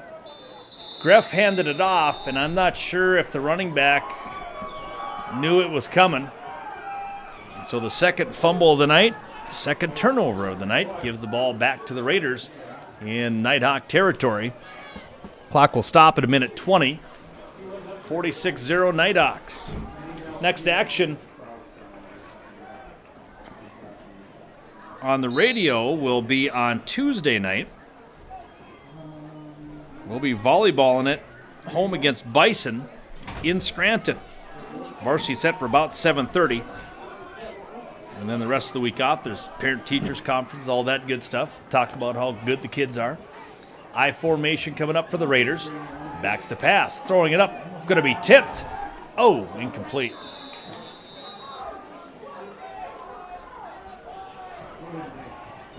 Greff handed it off, and I'm not sure if the running back knew it was coming. So the second fumble of the night, second turnover of the night, gives the ball back to the Raiders in Nighthawk territory. Clock will stop at a minute 20. 46-0 Nighthawks. Next action on the radio will be on Tuesday night. We'll be volleyballing it home against Bison in Scranton. Varsity set for about 7:30. And then the rest of the week off, there's parent-teachers conferences, all that good stuff. Talk about how good the kids are. I formation coming up for the Raiders. Back to pass. Throwing it up. Going to be tipped. Oh, incomplete.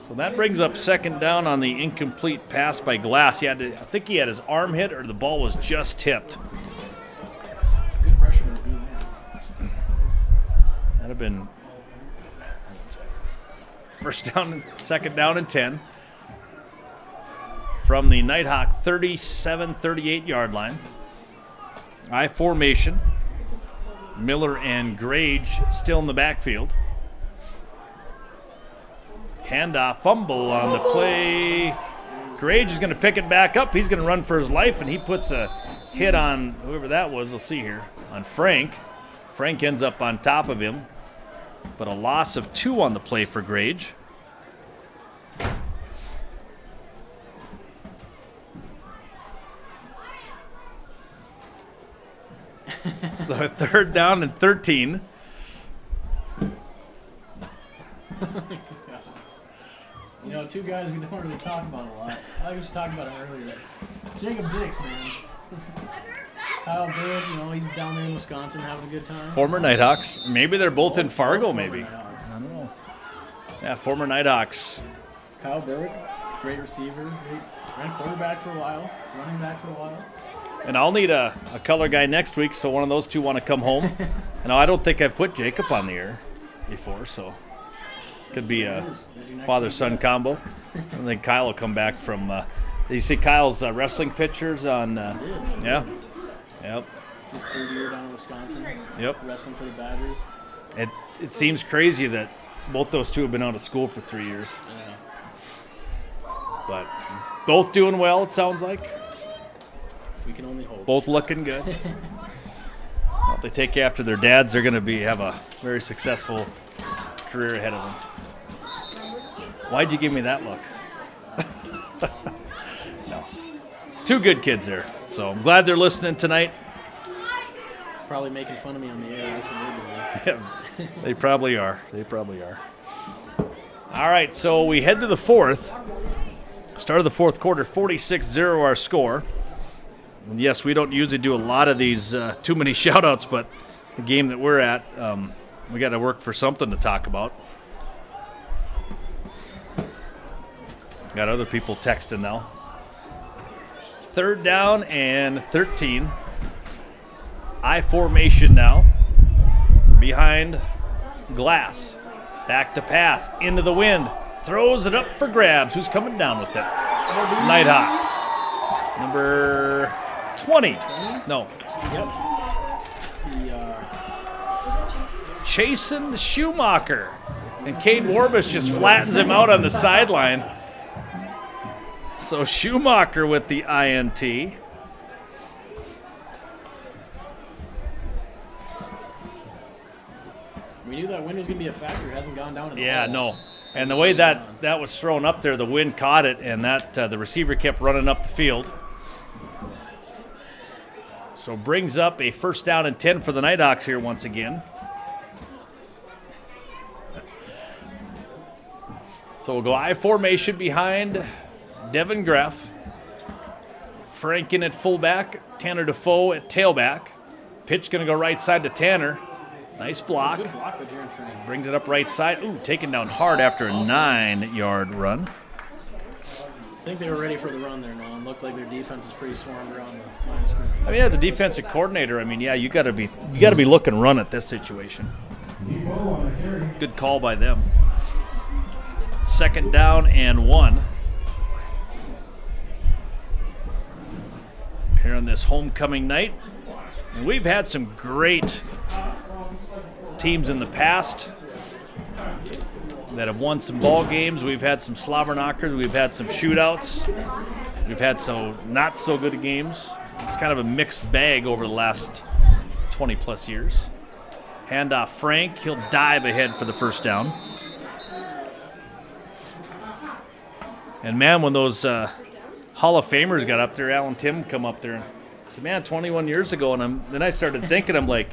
So that brings up second down on the incomplete pass by Glass. I think he had his arm hit or the ball was just tipped. Good pressure to do that. That'd have been second down and 10 from the Nighthawk 37-38 yard line. I formation. Miller and Grage still in the backfield. Handoff, fumble on the play. Grage is going to pick it back up. He's going to run for his life, and he puts a hit on whoever that was. We'll see here. On Frank. Frank ends up on top of him, but a loss of 2 on the play for Grage. So third down and 13. You know, 2 guys we don't really talk about a lot. I was talking about it earlier. Jacob Dix, man. Kyle Bird, you know, he's down there in Wisconsin having a good time. Former Nighthawks. Maybe they're both in Fargo, maybe. Nighthawks. I don't know. Yeah, former Nighthawks. Kyle Bird, great receiver. Ran quarterback for a while, running back for a while. And I'll need a color guy next week, so one of those 2 want to come home. And I don't think I've put Jacob on the air before, so could be a father-son combo. I think Kyle will come back from. Did you see Kyle's wrestling pictures on? Yeah. Yep. It's his 3rd year down in Wisconsin. Yep. Wrestling for the Badgers. It seems crazy that both those 2 have been out of school for 3 years. Yeah. But both doing well, it sounds like. We can only hope. Both looking good. Well, if they take after their dads, they're going to have a very successful career ahead of them. Why'd you give me that look? No. 2 good kids there. So I'm glad they're listening tonight. Probably making fun of me on the air. That's what they're doing. Yeah, they probably are. All right, so we head to the 4th. Start of the 4th quarter, 46-0 our score. And yes, we don't usually do a lot of these too many shout-outs, but the game that we're at, we got to work for something to talk about. Got other people texting now. 3rd down and 13. I formation now. Behind Glass. Back to pass. Into the wind. Throws it up for grabs. Who's coming down with it? Nighthawks. Number 20. No. Yep. Chasen Schumacher. And Cade Warbus just flattens him out on the sideline. So Schumacher with the INT. We knew that wind was going to be a factor. It hasn't gone down at all. Yeah, no. And the way that was thrown up there, the wind caught it, and that the receiver kept running up the field. So brings up a 1st down and 10 for the Nighthawks here once again. So we'll go I formation behind Devin Greff. Franken at fullback, Tanner Defoe at tailback. Pitch going to go right side to Tanner. Nice block. Good block by Jaron Frank. Brings it up right side. Ooh, taken down hard after a 9-yard run. I think they were ready for the run there, Nolan. Looked like their defense is pretty swarmed around the line of scrimmage. I mean, as a defensive coordinator, I mean, yeah, you got to be looking run at this situation. Good call by them. 2nd down and 1. Here on this homecoming night. And we've had some great teams in the past that have won some ball games. We've had some slobber knockers. We've had some shootouts. We've had some not so good games. It's kind of a mixed bag over the last 20-plus years. Handoff Frank. He'll dive ahead for the first down. And, man, when those Hall of Famers got up there, Alan Tim come up there and said, man, 21 years ago. And then I started thinking, I'm like,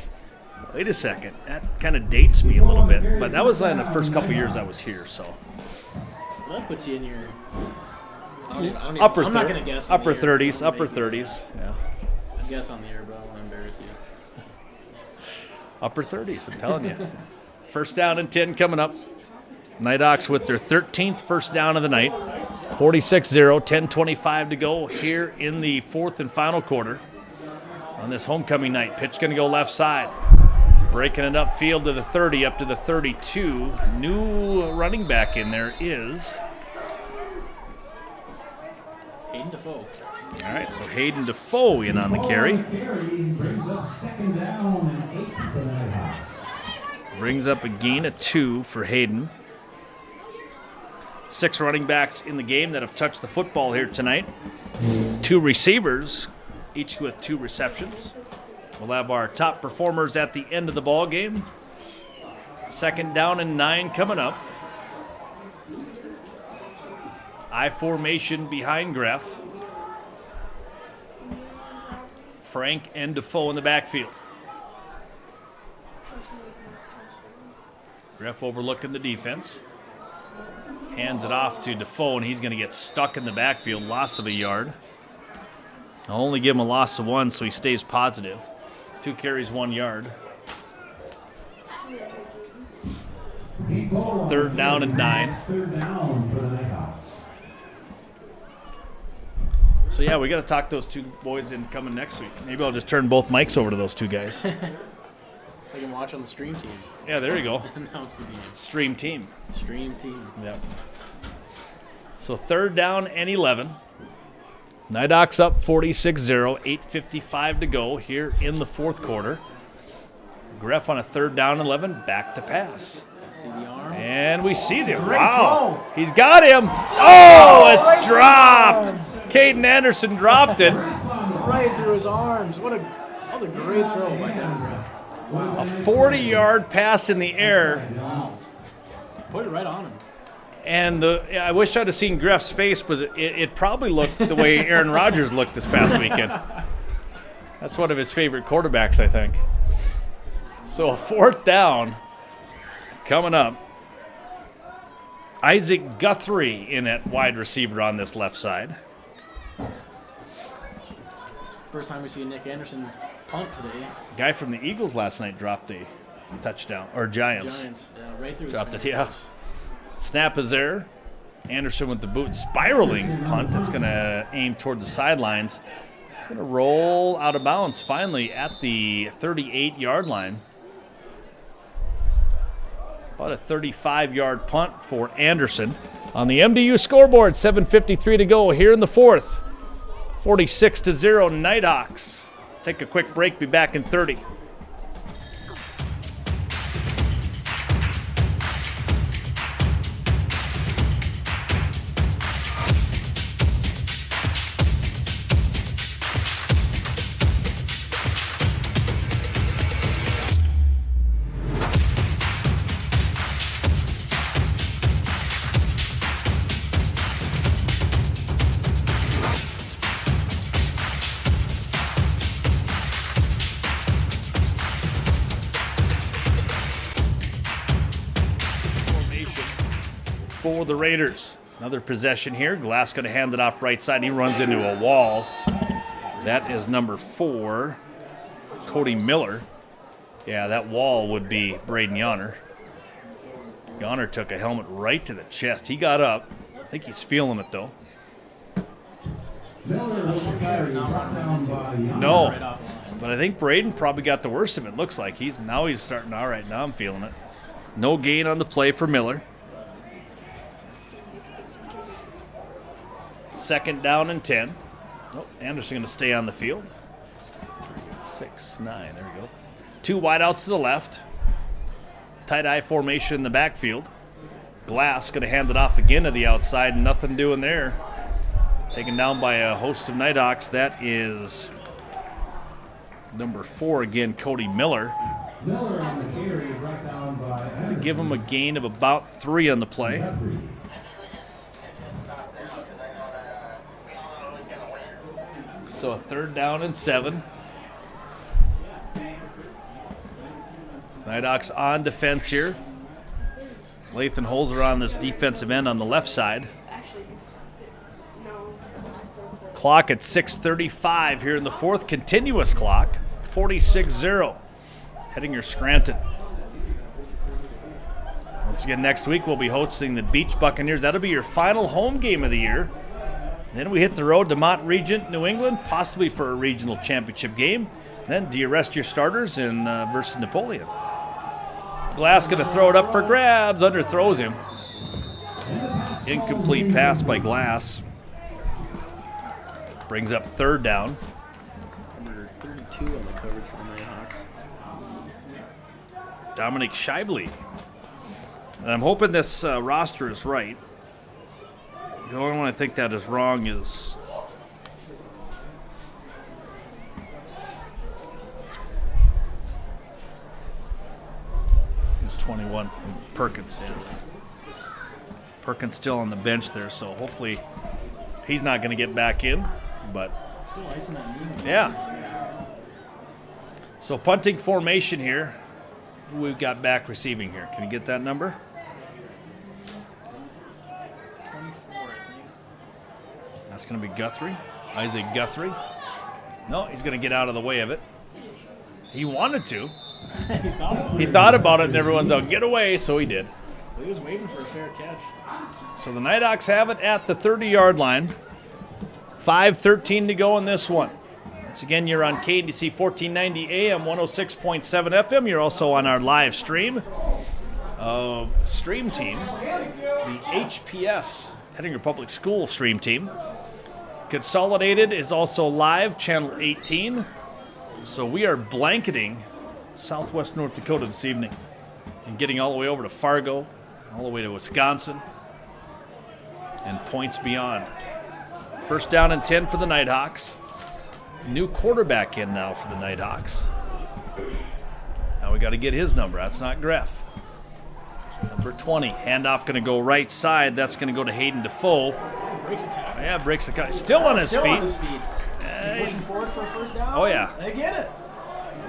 wait a second, that kind of dates me a little bit. But that was in the first couple years I was here, so. Well, that puts you in your I'm not going to guess. Upper 30s, upper 30s. Yeah. I'd guess on the air, but I don't want to embarrass you. Upper 30s, I'm telling you. First down and 10 coming up. Nighthawks with their 13th first down of the night. 46-0, 10:25 to go here in the 4th and final quarter on this homecoming night. Pitch going to go left side. Breaking it upfield to the 30, up to the 32. New running back in there is Hayden Defoe. All right, so Hayden Defoe in on the carry. Brings up a gain of 2 for Hayden. 6 running backs in the game that have touched the football here tonight. 2 receivers, each with 2 receptions. We'll have our top performers at the end of the ball game. 2nd down and 9 coming up. I formation behind Greff. Frank and Defoe in the backfield. Greff overlooking the defense. Hands it off to Defoe, and he's going to get stuck in the backfield. Loss of a yard. I'll only give him a loss of 1, so he stays positive. 2 carries, 1 yard. 3rd down and 9. So, yeah, we got to talk those 2 boys in coming next week. Maybe I'll just turn both mics over to those 2 guys. I can watch on the stream team. Yeah, there you go. Announce the game. Stream team. Stream team. Yep. So 3rd down and 11. Nighthawks up 46-0, 8:55 to go here in the 4th quarter. Greff on a 3rd down and 11, back to pass. See the arm? And we see them. Wow. He's got him. Oh, it's dropped. Caden Anderson dropped it. Right through his arms. That was a great throw by Devin Greff. A 40-yard pass in the air. Put it right on him. And I wish I'd have seen Greff's face, but it probably looked the way Aaron Rodgers looked this past weekend. That's one of his favorite quarterbacks, I think. So a 4th down coming up. Isaac Guthrie in at wide receiver on this left side. First time we see Nick Anderson punt today. Guy from the Eagles last night dropped a touchdown, or Giants. Yeah, right through dropped his it, yeah. Snap is there. Anderson with the boot, spiraling punt. It's going to aim toward the sidelines. It's going to roll out of bounds finally at the 38-yard line. About a 35-yard punt for Anderson. On the MDU scoreboard, 7:53 to go here in the 4th. 46-0 Nighthawks. Take a quick break, be back in 30. For the Raiders. Another possession here. Glass going to hand it off right side. He runs into a wall. That is number 4, Cody Miller. Yeah, that wall would be Braden Yonner. Yonner took a helmet right to the chest. He got up. I think he's feeling it, though. No, but I think Braden probably got the worst of it. Looks like he's starting. All right, now I'm feeling it. No gain on the play for Miller. 2nd down and 10. Oh, Anderson going to stay on the field. 3, 6, 9. There we go. 2 wideouts to the left. Tight eye formation in the backfield. Glass going to hand it off again to the outside. Nothing doing there. Taken down by a host of Nighthawks. That is number 4 again, Cody Miller. Give him a gain of about 3 on the play. So a 3rd down and 7. Nighthawks on defense here. Lathan Holzer on this defensive end on the left side. Clock at 6:35 here in the 4th. Continuous clock. 46-0. Hettinger Scranton. Once again, next week we'll be hosting the Beach Buccaneers. That'll be your final home game of the year. Then we hit the road to Mont Regent, New England, possibly for a regional championship game. Then do you rest your starters in versus Napoleon? Glass going to throw it up for grabs. Underthrows him. Incomplete pass by Glass. Brings up 3rd down. Number 32 on the coverage for the Nighthawks. Dominic Scheibele. And I'm hoping this roster is right. The only one I think that is wrong is it's 21, Perkins. Yeah. Perkins still on the bench there, so hopefully he's not going to get back in. But still icing that knee. Yeah. So punting formation here. Who we've got back receiving here? Can you get that number? 24, I think. That's going to be Guthrie. Isaac Guthrie. No, he's going to get out of the way of it. He wanted to. He thought about it, and everyone's out, get away, so he did. Well, he was waiting for a fair catch. So the Nighthawks have it at the 30-yard line. 5:13 to go in this one. Once again, you're on KDC 1490 AM, 106.7 FM. You're also on our live stream. Stream team, the HPS, Hettinger Public School stream team. Consolidated is also live, channel 18. So we are blanketing southwest North Dakota this evening and getting all the way over to Fargo, all the way to Wisconsin, and points beyond. 1st down and 10 for the Nighthawks. New quarterback in now for the Nighthawks. Now we got to get his number. That's not Greff. Number 20. Handoff going to go right side. That's going to go to Hayden Defoe. Breaks a tackle. Yeah, breaks a tackle. Still on his feet. On his feet. Pushing forward for a 1st down. Oh, yeah. They get it.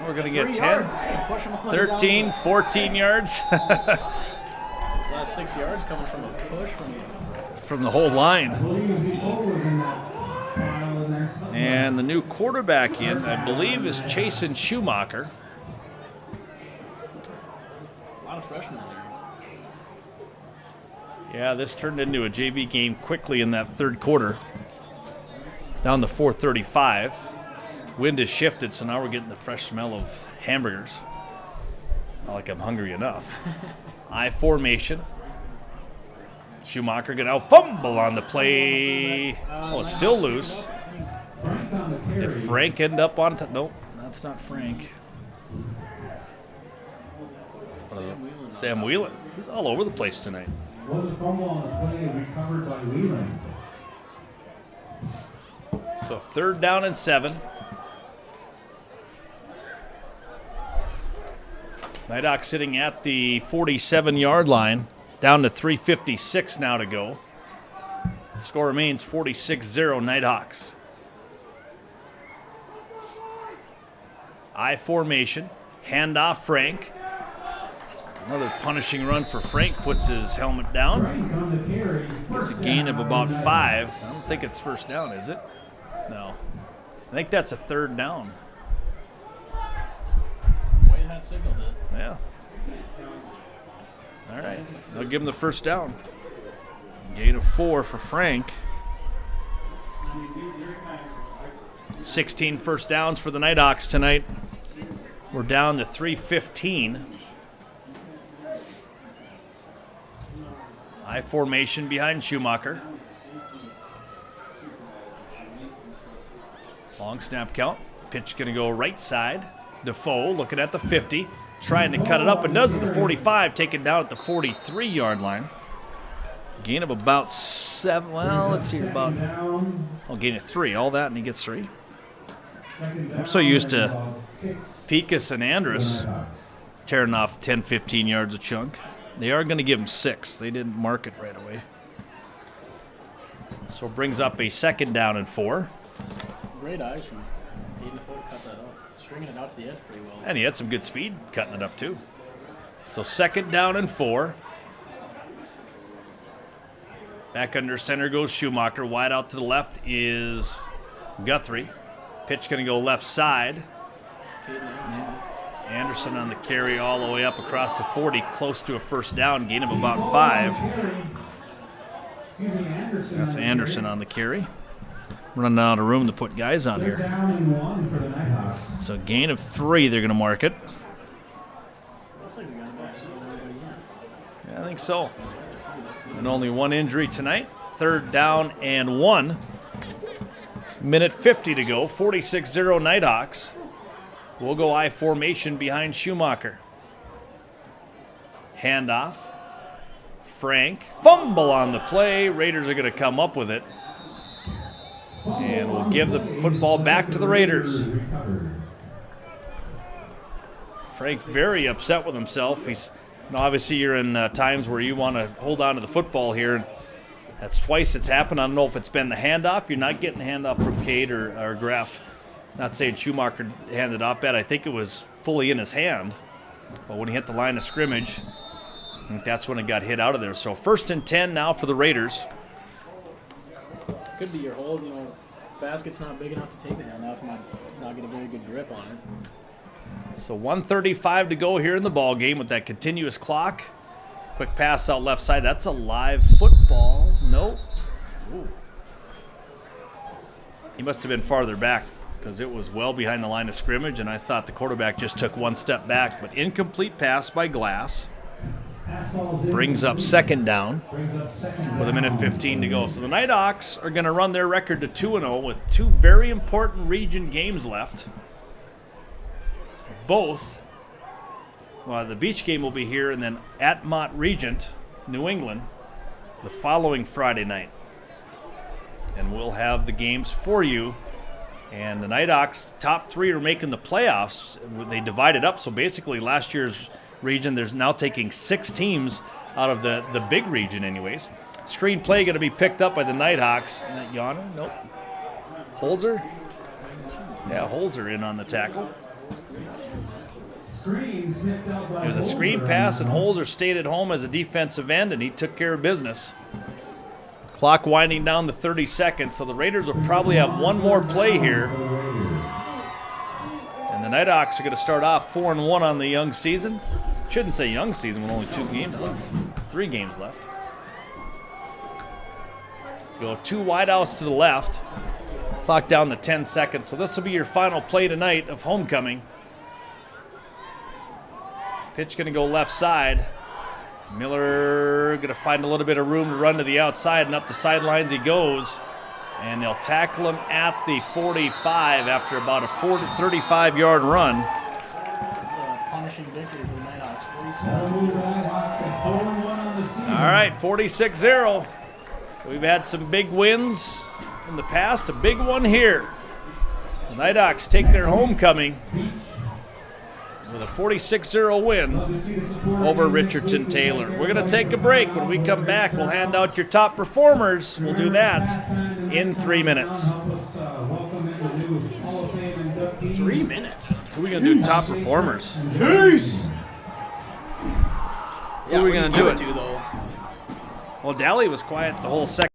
We're going to get 10, 13, 14 yards. His last 6 yards coming from a push from the whole line. And the new quarterback in, I believe, is Chasen Schumacher. A lot of freshmen in there. Yeah, this turned into a JV game quickly in that 3rd quarter. Down to 4:35. Wind has shifted, so now we're getting the fresh smell of hamburgers. Not like I'm hungry enough. I formation. Schumacher gonna fumble on the play. Oh, it's still loose. Did Frank end up on top? Nope, that's not Frank. Sam Whelan. He's all over the place tonight. Was a fumble on the play recovered by Whelan. So 3rd down and 7. Nighthawks sitting at the 47-yard line. Down to 3:56 now to go. The score remains 46-0 Nighthawks. I formation. Handoff Frank. Another punishing run for Frank. Puts his helmet down. Gets a gain of about 5. I don't think it's 1st down, is it? No. I think that's a 3rd down. that signaled it. Yeah. All right. They'll give him the first down. Gain of 4 for Frank. 16 first downs for the Nighthawks tonight. We're down to 3:15. I formation behind Schumacher. Long snap count. Pitch going to go right side. Defoe looking at the 50, trying to cut it up, and does at the 45, taken down at the 43-yard line. Gain of about 7. Well, let's see, about. I'll gain of 3. All that, and he gets 3. I'm so used to Pekas and Andrus tearing off 10, 15 yards a chunk. They are going to give him 6. They didn't mark it right away. So it brings up a 2nd down and 4. Great eyes from Aiden Defoe to cut that up. Stringing it out to the edge pretty well. And he had some good speed cutting it up too. So 2nd down and 4. Back under center goes Schumacher. Wide out to the left is Guthrie. Pitch going to go left side. Anderson on the carry all the way up across the 40, close to a first down, gain of about 5. That's Anderson on the carry. Running out of room to put guys on here. So gain of 3, they're going to mark it. Yeah, I think so. And only 1 injury tonight. 3rd down and 1. Minute 50 to go. 46-0 Nighthawks. We'll go I formation behind Schumacher. Handoff. Frank. Fumble on the play. Raiders are going to come up with it. And we'll give the football back to the Raiders. Frank very upset with himself. He's obviously you're in times where you want to hold on to the football here. That's twice it's happened. I don't know if it's been the handoff. You're not getting the handoff from Cade or Greff. Not saying Schumacher handed off bad. I think it was fully in his hand. But when he hit the line of scrimmage, I think that's when it got hit out of there. So 1st and 10 now for the Raiders. Could be your hold, basket's not big enough to take the handoff. Might not get a very good grip on it. So 1:35 to go here in the ball game with that continuous clock. Quick pass out left side. That's a live football. Nope. Ooh. He must have been farther back because it was well behind the line of scrimmage, and I thought the quarterback just took 1 step back. But incomplete pass by Glass. Brings up 2nd down with 1:15 to go. So the Nighthawks are going to run their record to 2-0 with 2 very important region games left. Both, well, the beach game will be here and then at Mott Regent, New England, the following Friday night. And we'll have the games for you. And the Nighthawks, top 3 are making the playoffs. They divided up, so basically last year's region, there's now taking 6 teams out of the big region anyways. Screen play going to be picked up by the Nighthawks. Yana? Nope. Holzer? Yeah, Holzer in on the tackle. It was a screen pass, and Holzer stayed at home as a defensive end, and he took care of business. Clock winding down to 30 seconds, so the Raiders will probably have 1 more play here. And the Nighthawks are going to start off 4-1 on the young season. Shouldn't say young season with only 2 games left. 3 games left. Go 2 wideouts to the left. Clock down to 10 seconds. So this will be your final play tonight of homecoming. Pitch going to go left side. Miller going to find a little bit of room to run to the outside, and up the sidelines he goes. And they'll tackle him at the 45 after about a 35-yard run. It's a punishing victory for the Nighthawks, 46-0. All right, 46-0. We've had some big wins in the past, a big one here. The Nighthawks take their homecoming with a 46-0 win over Richardton-Taylor. We're going to take a break. When we come back, we'll hand out your top performers. We'll do that in 3 minutes. 3 minutes? Who are we going to do top performers? Jeez! Who are we going to do it? Though? Well, Daly was quiet the whole second